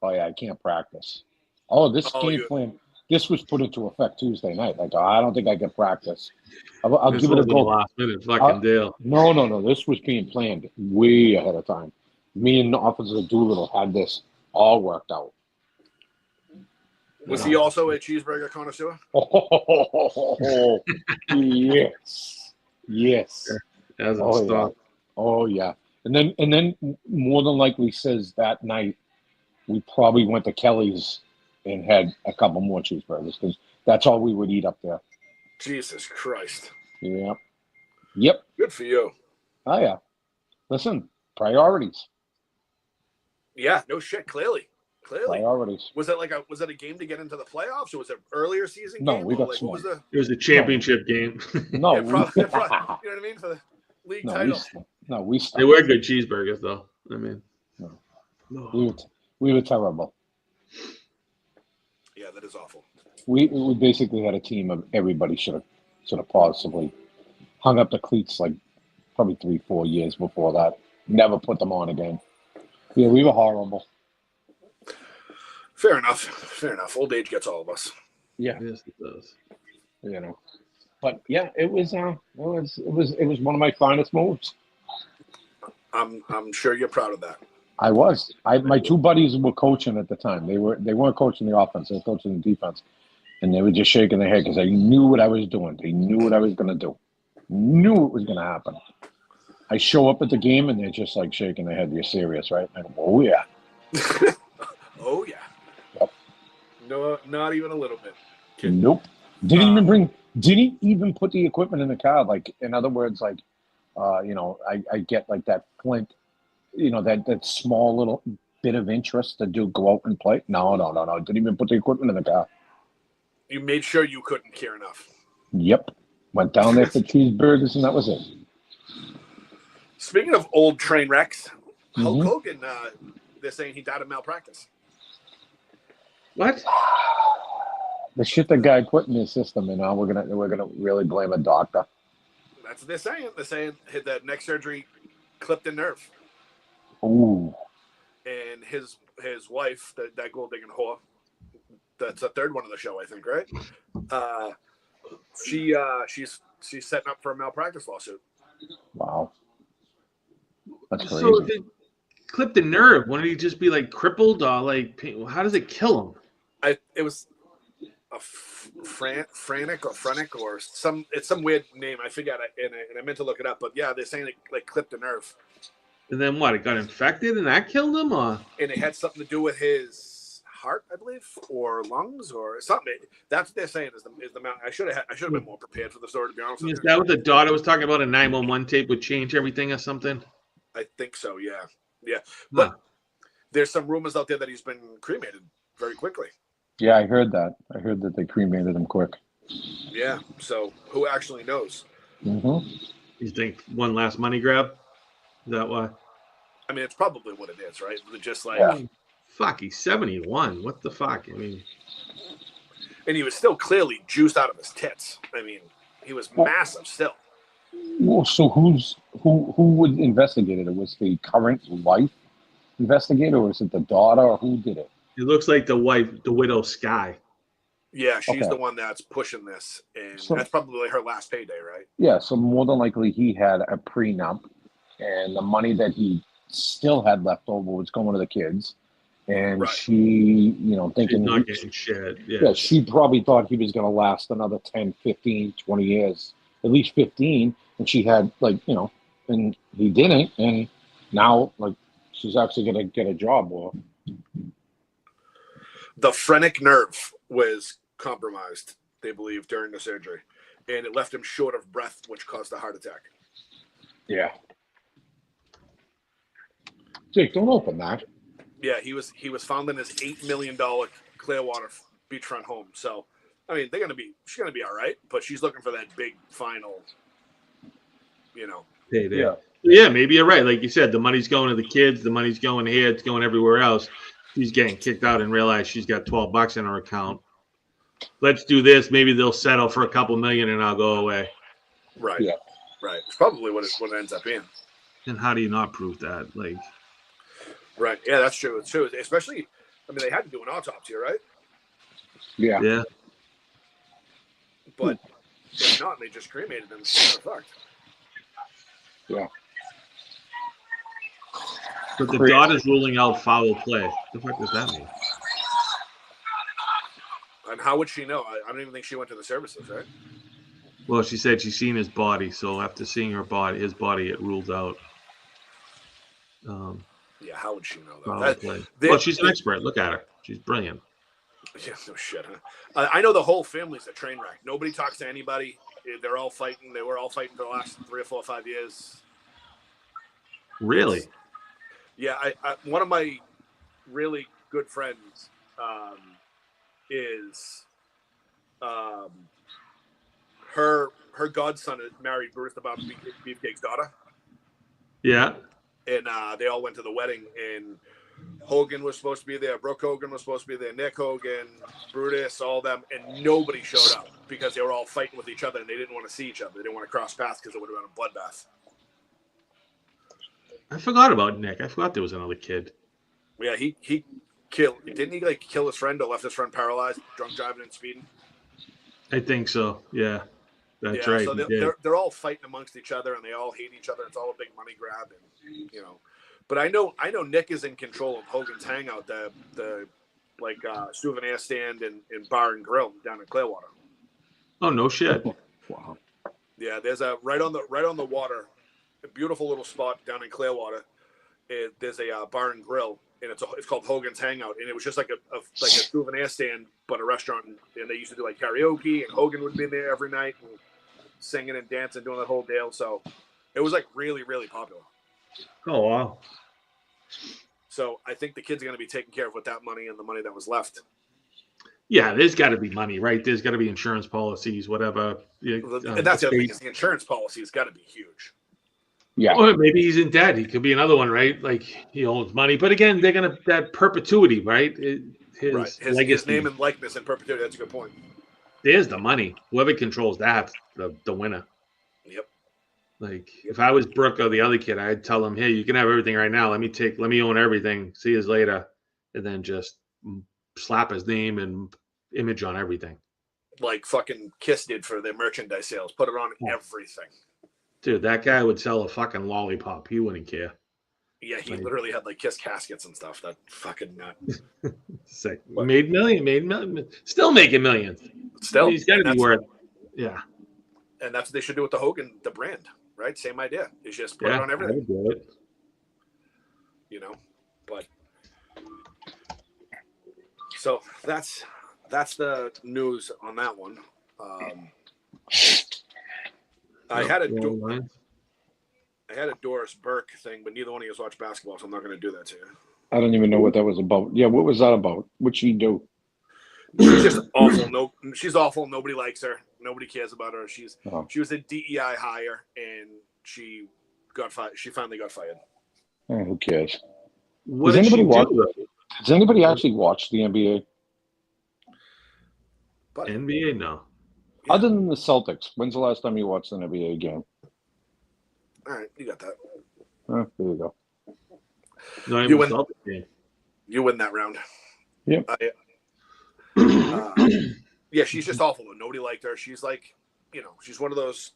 I can't practice. This game plan. This was put into effect Tuesday night. I don't think I can practice. I'll give it a go. Last minute fucking deal. No. This was being planned way ahead of time. Me and Officer Doolittle had this all worked out. Was he also a cheeseburger connoisseur? Oh, yes. As Oh yeah. And then more than likely says that night we probably went to Kelly's and had a couple more cheeseburgers because that's all we would eat up there. Jesus Christ. Yeah. Yep. Good for you. Oh yeah. Listen, priorities. Yeah, no shit, clearly. Priorities. Was it a game to get into the playoffs, or was it earlier season No, game? we got what was the? It was a championship game. No, you know what I mean, for the league title. We They were good cheeseburgers, though. I mean, we were terrible. Yeah, that is awful. We basically had a team of everybody should have possibly hung up the cleats like probably 3-4 years before that. Never put them on again. Yeah, we were horrible. Fair enough. Old age gets all of us. Yeah. yes, it does. You know. But yeah, it was one of my finest moves. I'm sure you're proud of that. I was. My 2 buddies were coaching at the time. They weren't coaching the offense. They were coaching the defense, and they were just shaking their head because they knew what I was doing. They knew what I was going to do. Knew it was going to happen. I show up at the game, and they're just like shaking their head. You're serious, right? I go, oh yeah. Oh yeah. Yep. No, not even a little bit. Nope. Didn't even put the equipment in the car. Like, in other words, like, I get like that flint. That small little bit of interest to go out and play. No. Didn't even put the equipment in the car. You made sure you couldn't care enough. Yep. Went down there for cheeseburgers, and that was it. Speaking of old train wrecks, Hulk Hogan, they're saying he died of malpractice. What? The shit the guy put in his system, and now we're gonna really blame a doctor. That's what they're saying. They're saying that neck surgery clipped a nerve. Ooh. And his wife, that gold digging whore, that's the third one of the show, I think, right? She's setting up for a malpractice lawsuit. Wow. That's crazy. So if it clipped the nerve, wouldn't he just be like crippled or like? How does it kill him? It was a Franic or some. It's some weird name. I forgot it, and I meant to look it up. But yeah, they're saying it like clipped a nerve. And then what? It got infected and that killed him, or? And it had something to do with his heart, I believe, or lungs, or something. That's what they're saying is the amount. I should have been more prepared for the story, to be honest. Is that what the daughter was talking about? A 911 tape would change everything or something? I think so. Yeah. But there's some rumors out there that he's been cremated very quickly. Yeah, I heard that. I heard that they cremated him quick. Yeah. So who actually knows? Mm-hmm. You think one last money grab? Is that why? I mean, it's probably what it is, right? Just like, fuck, he's 71. What the fuck? I mean, and he was still clearly juiced out of his tits. I mean, he was massive still. Well, so who would investigate it? Was the current wife investigator, or is it the daughter, or who did it? It looks like the wife, the widow Sky. Yeah, she's the one that's pushing this, and that's probably her last payday, right? Yeah, so more than likely he had a prenup, and the money that he still had left over was going to the kids. And she, thinking... She's not getting shit. Yeah, she probably thought he was going to last another 10, 15, 20 years, at least 15. And she had, and he didn't. And now, she's actually going to get a job. Well, the phrenic nerve was compromised, they believe, during the surgery. And it left him short of breath, which caused a heart attack. Yeah. Jake, don't open that. Yeah, he was found in his $8 million Clearwater beachfront home. So, I mean, she's gonna be all right, but she's looking for that big final, Payday. Yeah. Yeah, maybe you're right. Like you said, the money's going to the kids, the money's going here, it's going everywhere else. She's getting kicked out and realize she's got $12 in her account. Let's do this. Maybe they'll settle for a couple million and I'll go away. Right. Yeah. Right. It's probably what it ends up being. And how do you not prove that? Like, right. Yeah, that's true. It's true. Especially, I mean, they had to do an autopsy, right? Yeah. yeah. But if not, they just cremated them. It's kind of fucked. Yeah. But the daughter's ruling out foul play. What the fuck does that mean? And how would she know? I don't even think she went to the services, right? Well, she said she's seen his body, so after seeing his body, it ruled out. Yeah, how would she know Foul that? play. Well, she's an expert. Look at her. She's brilliant. Yeah, no shit, huh? I know the whole family's a train wreck. Nobody talks to anybody. They're all fighting. They were all fighting for the last 3 or 4 or 5 years. Really? Yeah, I one of my really good friends is her godson married Bruce the Bob Beefcake's daughter. Yeah. And they all went to the wedding, and Hogan was supposed to be there. Brooke Hogan was supposed to be there. Nick Hogan, Brutus, all them, and nobody showed up because they were all fighting with each other and they didn't want to see each other. They didn't want to cross paths because it would have been a bloodbath. I forgot about Nick. I forgot there was another kid. Yeah, he killed. Didn't he kill his friend or left his friend paralyzed, drunk driving and speeding? I think so. Yeah, that's right. So they're all fighting amongst each other and they all hate each other. It's all a big money grab, and But I know Nick is in control of Hogan's Hangout, the souvenir stand and bar and grill down in Clearwater. Oh no shit! Wow. Yeah, there's a right on the water, a beautiful little spot down in Clearwater. There's a bar and grill, and it's called Hogan's Hangout, and it was just like a souvenir stand, but a restaurant, and they used to do like karaoke, and Hogan would be there every night, and singing and dancing, doing the whole deal. So it was like really, really popular. Oh wow! So I think the kids are going to be taken care of with that money and the money that was left. Yeah, there's got to be money, right? There's got to be insurance policies, whatever. And that's the other thing, is the insurance policy has got to be huge. Yeah. Or maybe he's in debt. He could be another one, right? Like he owns money, but again, they're gonna that perpetuity, right? His name and likeness in perpetuity. That's a good point. There's the money. Whoever controls that, the winner. Yep. Like if I was Brooke or the other kid, I'd tell him, "Hey, you can have everything right now. Let me own everything. See you later," and then just slap his name and image on everything. Like fucking Kiss did for their merchandise sales. Put it on everything. Dude, that guy would sell a fucking lollipop. He wouldn't care. Yeah, he literally had like Kiss caskets and stuff. That fucking nut. Sick. Made million. Still making millions. Still, he's got to be worth. Yeah. And that's what they should do with the Hogan, the brand, right? Same idea. Is just put it on everything. I would do it. But so that's the news on that one. I had a Doris Burke thing, but neither one of you watch basketball, so I'm not going to do that to you. I don't even know what that was about. Yeah, what was that about? What'd she do? She's just awful. She's awful. Nobody likes her. Nobody cares about her. She was a DEI hire, and she got fired. She finally got fired. Who cares? What does anybody watch? Does anybody actually watch the NBA? But NBA, no. Yeah. Other than the Celtics, when's the last time you watched an NBA game? All right, you got that. There you go. No, you win. You win that round. Yep. Yeah, she's just awful. Nobody liked her. She's like, she's one of those.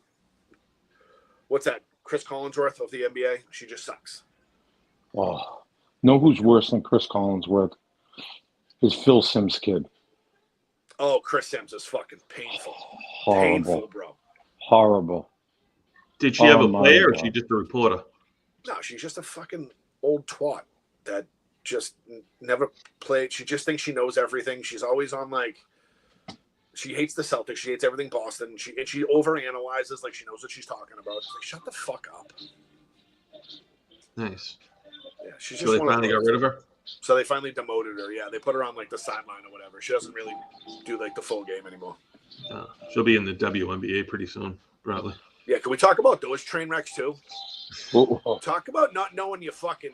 What's that? Chris Collinsworth of the NBA. She just sucks. Oh, know who's worse than Chris Collinsworth? Is Phil Simms' kid. Oh, Chris Simms is fucking painful. Horrible. Painful, bro. Horrible. Did she have a player or is she just a reporter? No, she's just a fucking old twat that just never played. She just thinks she knows everything. She's always on She hates the Celtics. She hates everything Boston. She overanalyzes like she knows what she's talking about. It's like, shut the fuck up. Nice. Yeah, she's So just they finally got rid of her? So they finally demoted her. Yeah, they put her on like the sideline or whatever. She doesn't really do like the full game anymore. She'll be in the WNBA pretty soon, probably. Yeah, can we talk about those train wrecks too? Whoa. Talk about not knowing your fucking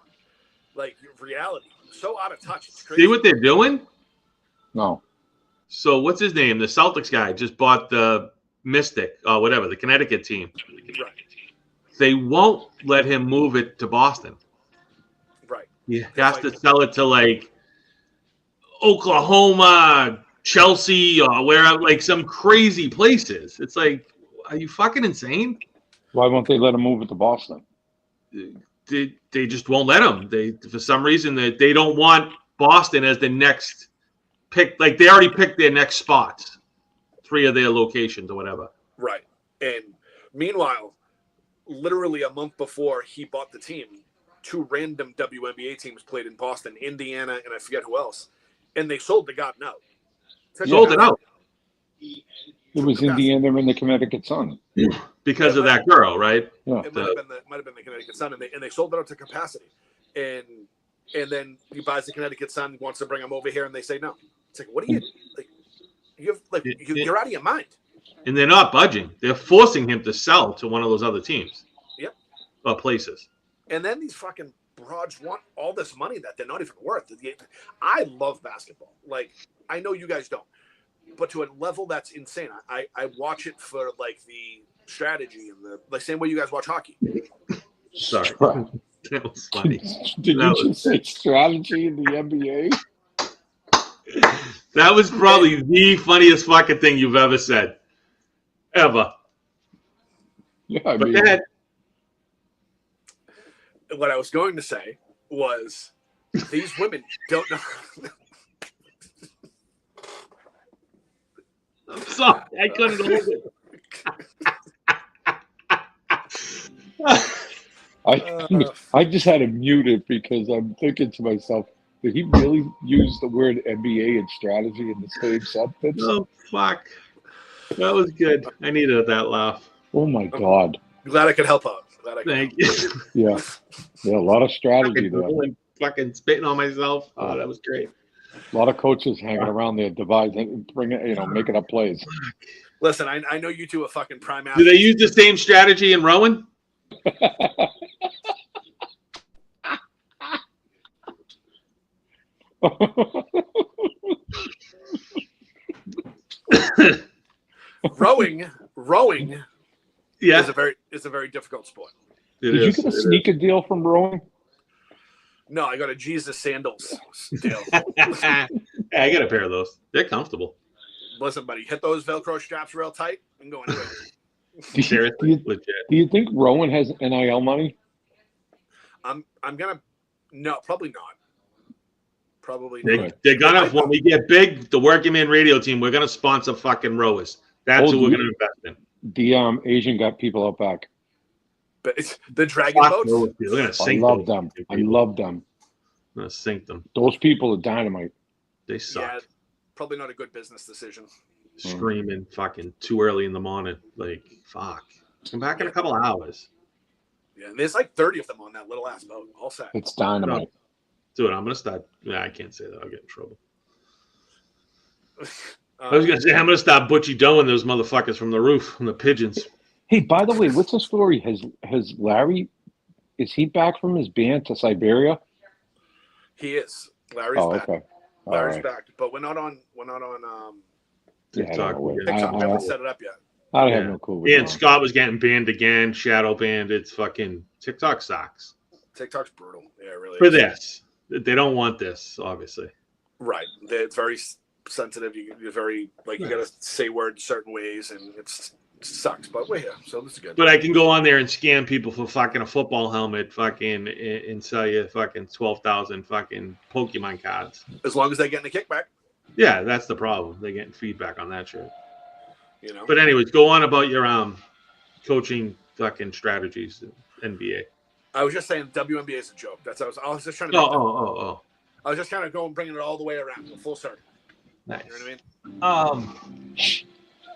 like reality. So out of touch. It's crazy. See what they're doing? No. So what's his name? The Celtics guy just bought the Mystic, or whatever, the Connecticut team. Right. They won't let him move it to Boston. Right. He has to sell it to like Oklahoma, Chelsea, or wherever, like some crazy places. It's like, are you fucking insane? Why won't they let him move it to Boston? They just won't let him. They, for some reason, they don't want Boston as the next pick. Like they already picked their next spots, 3 of their locations or whatever. Right. And meanwhile, literally a month before he bought the team, 2 random WNBA teams played in Boston, Indiana, and I forget who else. And they sold the goddamn out. Sold it out. It was Indiana and the Connecticut Sun. Because of that girl, right? Yeah. It might have been the Connecticut Sun, and they sold it out to capacity. And then he buys the Connecticut Sun, wants to bring him over here, and they say no. It's like, what are you like? You're out of your mind. And they're not budging. They're forcing him to sell to one of those other teams. Yep. Or places. And then these fucking broads want all this money that they're not even worth. I love basketball. Like, I know you guys don't. But to a level that's insane. I watch it for, like, the strategy and the same way you guys watch hockey. Sorry. That was funny. Did you just say strategy in the NBA? That was probably the funniest fucking thing you've ever said. Ever. Yeah, I But mean, that, What I was going to say was these women don't know. I'm sorry. I couldn't hold it. I just had to mute it because I'm thinking to myself, did he really use the word NBA and strategy in the same sentence? Oh, fuck. That was good. I needed that laugh. Oh my God. Glad I could help out. Thank you. Yeah. Yeah, a lot of strategy there. Fucking spitting on myself. Oh, that was great. A lot of coaches hanging around there, dividing, making up plays. Listen, I know you two are fucking prime Do athletes. they use the same strategy in rowing? Rowing Yeah. is a very difficult sport. Did you get a sneaker deal from rowing? No, I got a Jesus sandals deal. I got a pair of those. They're comfortable. Listen, buddy, hit those Velcro straps real tight and go anywhere. Seriously, legit. Do you think Rowan has NIL money? I'm gonna probably not. Probably They, not. they're gonna, when we get big, the WorkingMan Radio team, we're gonna sponsor fucking rowers. That's who we're gonna invest in. The Asian got people out back. But it's the dragon Fuck boats. rowers, dude. We're gonna I sink love those them. people. I love them. We're gonna sink them. Those people are dynamite. They suck. Yeah, probably not a good business decision. Screaming fucking too early in the morning. Like, fuck. Come back in a couple of hours. Yeah, and there's like 30 of them on that little ass boat. All set. It's dynamite. Dude, I'm gonna start. Nah, I can't say that. I'll get in trouble. I was gonna say I'm gonna stop Butchie Doeing those motherfuckers from the roof, from the pigeons. Hey, by the way, what's the story? Has Larry? Is he back from his band to Siberia? He is. Larry's Oh, back. okay. All Larry's right. back, but we're not on Yeah, I don't know. TikTok. We I haven't set it up yet. I have no clue. And Scott was getting banned again, shadow banned. It's fucking TikTok sucks. TikTok's brutal. Yeah, it really For is. this. They don't want this, obviously. Right. It's very sensitive. You're very you got to say words certain ways, and it sucks. But we're here, so this is good. But I can go on there and scam people for fucking a football helmet, fucking, and sell you fucking 12,000 fucking Pokemon cards. As long as they're getting a kickback, Yeah, that's the problem. They're getting feedback on that shit. you know. But anyways, go on about your coaching fucking strategies in NBA. I was just saying WNBA is a joke. I was just trying to. Oh. I was just kind of bringing it all the way around, full circle. Nice. You know what I mean?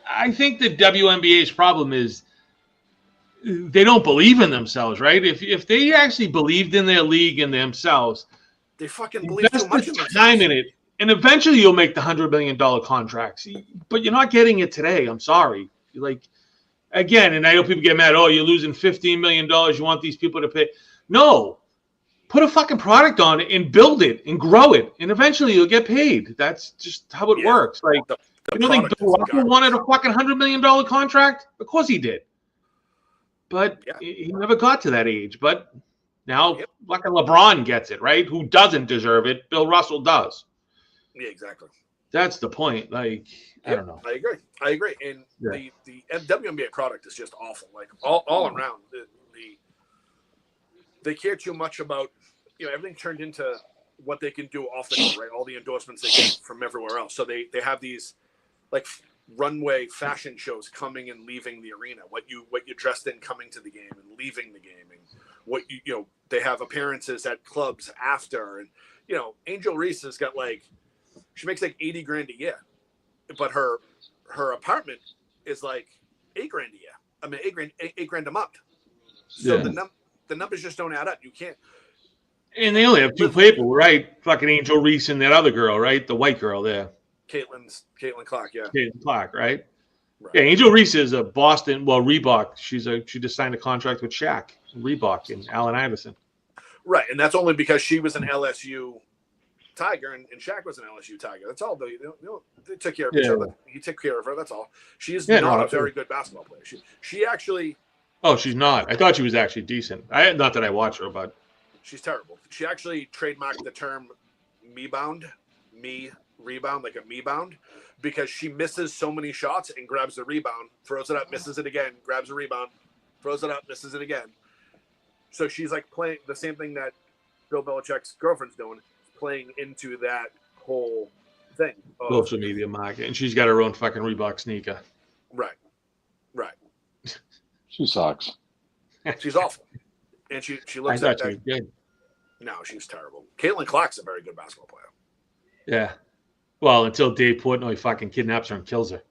I think the WNBA's problem is they don't believe in themselves, right? If they actually believed in their league and themselves, they fucking believe too much in themselves. Time in it, and eventually you'll make the $100 million contracts. But you're not getting it today. I'm sorry. Like, again, and I know people get mad. Oh, you're losing $15 million. You want these people to pay? No. Put a fucking product on it and build it and grow it, and eventually you'll get paid. That's just how it works. Like, you don't think Bill Russell wanted a fucking $100 million contract? Of course he did. But he never got to that age. But now fucking LeBron gets it, right? Who doesn't deserve it? Bill Russell does. Yeah, exactly. That's the point. Like, I don't know. I agree. And the WNBA product is just awful. Like all around. They care too much about, everything turned into what they can do off the court, right? All the endorsements they get from everywhere else. So they have these like runway fashion shows coming and leaving the arena. What you dressed in coming to the game and leaving the game, and what they have appearances at clubs after. And Angel Reese has got she makes like $80 grand a year, but her apartment is like $8 grand a year. I mean, $8 grand a month. So the numbers just don't add up. You can't. And they only have two people, right? Fucking Angel Reese and that other girl, right? The white girl there. Caitlin Clark, yeah. Caitlin Clark, right? Yeah, Angel Reese is a Boston, Reebok. She just signed a contract with Shaq, Reebok, and Allen Iverson. Right, and that's only because she was an LSU Tiger and Shaq was an LSU Tiger. That's all. They took care of each other. He took care of her. That's all. She is not a very good basketball player. She actually. Oh, she's not. I thought she was actually decent. Not that I watch her, but she's terrible. She actually trademarked the term "me-bound," rebound, like a me-bound, because she misses so many shots and grabs the rebound, throws it up, misses it again, grabs a rebound, throws it up, misses it again. So she's like playing the same thing that Bill Belichick's girlfriend's doing, playing into that whole thing. Social media market. And she's got her own fucking Reebok sneaker. Right. She sucks. She's awful. And she looks like that. Good. No, she's terrible. Caitlin Clark's a very good basketball player. Yeah. Well, until Dave Portnoy fucking kidnaps her and kills her.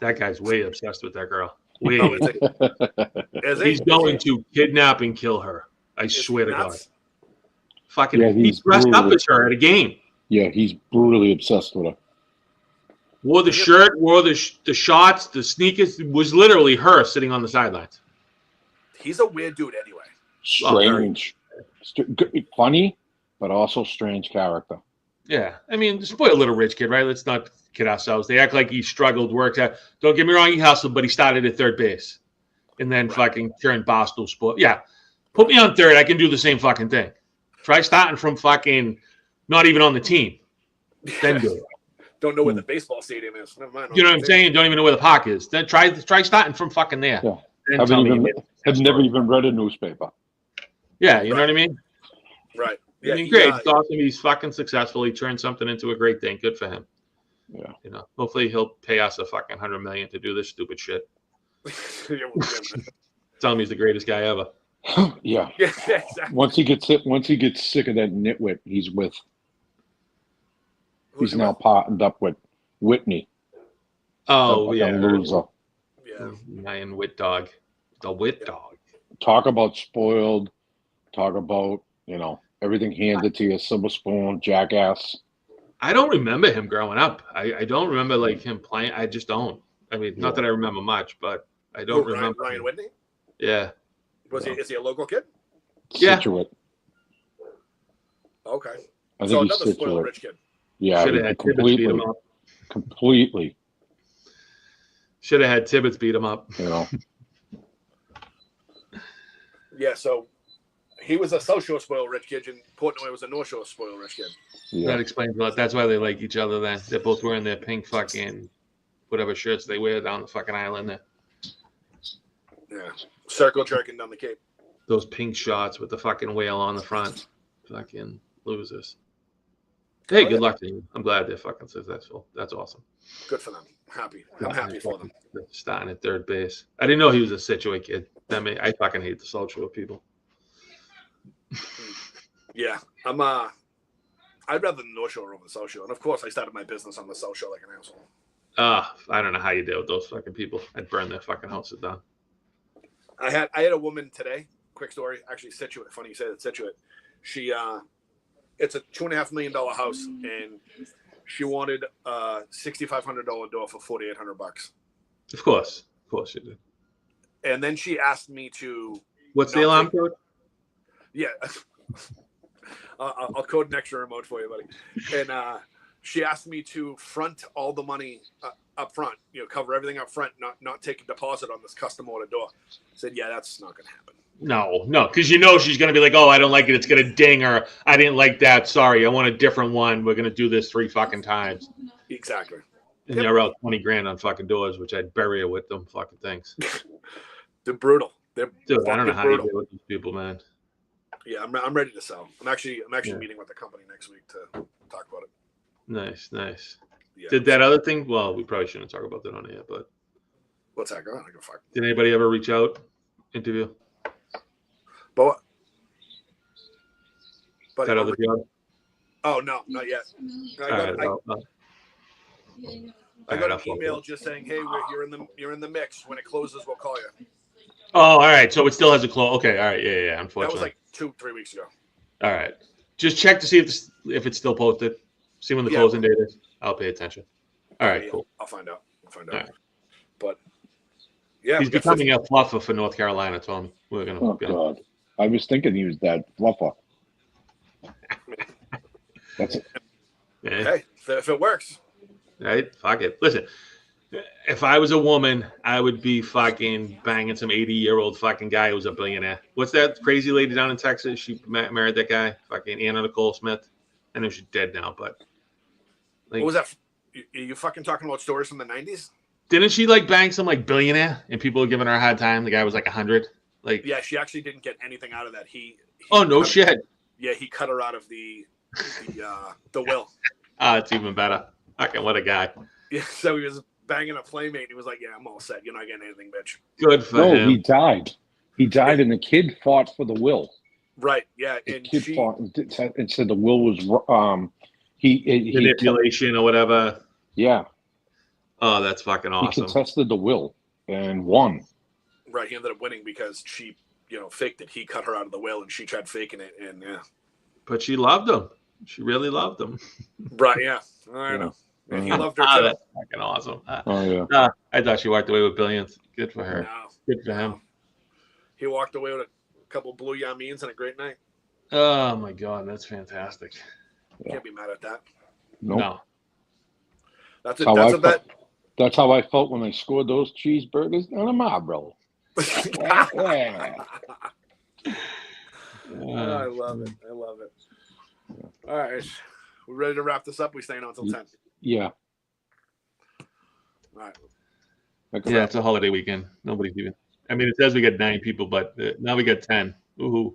That guy's way obsessed with that girl. He's going to kidnap and kill her. I swear to God. Fucking, he's dressed up as her at a game. Yeah, he's brutally obsessed with her. Wore the shirt, wore the shots, the sneakers. It was literally her sitting on the sidelines. He's a weird dude anyway. Strange. Funny, but also strange character. Yeah. I mean, spoiled little rich kid, right? Let's not kid ourselves. They act like he struggled, worked out. Don't get me wrong, he hustled, but he started at third base. And then fucking turned Barstool Sport. Yeah. Put me on third. I can do the same fucking thing. Try starting from fucking not even on the team. Then do it. Don't know where the baseball stadium is. Never mind. You know what I'm saying? Don't even know where the park is. Then try starting from fucking there. Yeah. Have never even read a newspaper. Yeah, you know what I mean? Right. Yeah, I mean, great. It's awesome. He's fucking successful. He turned something into a great thing. Good for him. Yeah. Hopefully he'll pay us a fucking $100 million to do this stupid shit. Tell him he's the greatest guy ever. Yeah. Exactly. Once he gets sick of that nitwit he's with. He's now partnered up with Whitney. Oh, yeah. Loser. Yeah. Ryan Whit Dog. The Whit Dog. Talk about spoiled. Talk about, everything handed to you, silver spoon, jackass. I don't remember him growing up. I don't remember him playing. I just don't. I mean, not that I remember much, but I don't remember. Ryan Whitney? Yeah. Is he a local kid? Yeah. Situate. Okay. I think so he's another spoiled rich kid. Yeah, should have had Tibbetts beat him up. Completely. Should have had Tibbetts beat him up. Yeah, so he was a South Shore spoiled rich kid, and Portnoy was a North Shore spoiled rich kid. Yeah. That explains a lot. That's why they like each other then. They're both wearing their pink fucking whatever shirts they wear down the fucking island there. Yeah. Circle jerking down the Cape. Those pink shorts with the fucking whale on the front. Fucking losers. Hey, good luck to you. I'm glad they're fucking successful. That's awesome. Good for them. Happy. I'm happy for them. Starting at third base. I didn't know he was a Situate kid. I fucking hate the South Shore people. Yeah. I'd rather the North Shore over the South Shore. And of course I started my business on the South Shore like an asshole. I don't know how you deal with those fucking people. I'd burn their fucking houses down. I had a woman today. Quick story. Actually, Situate. Funny you say that. Situate. She it's a $2.5 million house, and she wanted a $6,500 door for $4,800. Of course you did. And then she asked me to. What's the alarm code? Yeah, I'll code an extra remote for you, buddy. And she asked me to front all the money up front. Cover everything up front, not take a deposit on this custom order door. I said, yeah, that's not going to happen. No, because she's going to be like, oh, I don't like it. It's going to ding, or I didn't like that. Sorry, I want a different one. We're going to do this 3 fucking times. Exactly. And you're out $20,000 on fucking doors, which I'd bury her with them fucking things. They're brutal. Dude, I don't know how you deal with these people, man. Yeah, I'm ready to sell. I'm actually meeting with the company next week to talk about it. Nice. Yeah. Did that other thing? Well, we probably shouldn't talk about that on here, but what's that? Go on, I go fuck. Did anybody ever reach out, interview? But That other job? Oh no, not yet. I got an email just saying, "Hey, you're in the mix. When it closes, we'll call you." Oh, all right. So it still has a close. Okay, all right. Yeah. Unfortunately, that was like 2-3 weeks ago. All right. Just check to see if it's still posted. See when the closing date is. I'll pay attention. All right, cool. I'll find out. Right. But yeah, he's becoming a fluffer for North Carolina, Tommy. We're gonna. Oh God, I was thinking he was that fluffer. That's it. Yeah. Hey, if it works. Right? Fuck it. Listen, if I was a woman, I would be fucking banging some 80-year-old fucking guy who's a billionaire. What's that crazy lady down in Texas? She married that guy, fucking Anna Nicole Smith. I know she's dead now, but. What was that? Are you fucking talking about stories from the 90s? Didn't she bang some billionaire and people were giving her a hard time? The guy was 100. Yeah, she actually didn't get anything out of that. He oh no shit. Yeah, he cut her out of the will. It's even better. Fucking what a guy. Yeah, so he was banging a playmate. And he was like, "Yeah, I'm all set. You're not getting anything, bitch." Good for him. No, he died. He died, and the kid fought for the will. Right. Yeah, The and kid fought and said the will was manipulation or whatever. Yeah. Oh, that's fucking awesome. He contested the will and won. Right, he ended up winning because she, faked it. He cut her out of the will, and she tried faking it, and yeah. But she loved him. She really loved him. Right. Yeah. I know. And he loved her too. That's fucking awesome. Oh yeah. I thought she walked away with billions. Good for her. No. Good for him. He walked away with a couple blue yammeens and a great night. Oh my God, that's fantastic. Can't be mad at that. Nope. No. That's how I felt when I scored those cheeseburgers on a Marlboro. Yeah. I love it. All right. We're ready to wrap this up. We staying on until 10. Yeah. All right. Yeah, it's a holiday weekend. Nobody's even. I mean, it says we got 9 people, but now we got 10. Woohoo.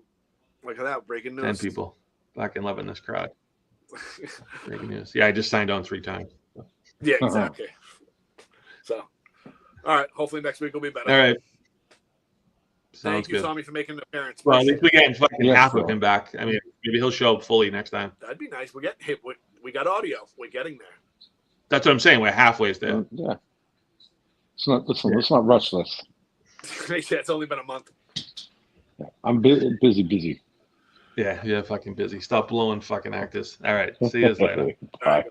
Look at that. Breaking news. 10 people. Fucking loving this crowd. Breaking news. Yeah, I just signed on 3 times. So. Yeah, exactly. So, all right. Hopefully next week will be better. All right. Thank you, Tommy, for making an appearance. Well, at least we're getting fucking half of him back. I mean, maybe he'll show up fully next time. That'd be nice. We got audio. We're getting there. That's what I'm saying. We're halfway there. Yeah. Let's not rush this. It's only been a month. Yeah. I'm busy. Yeah, fucking busy. Stop blowing fucking actors. All right. See you later. All right.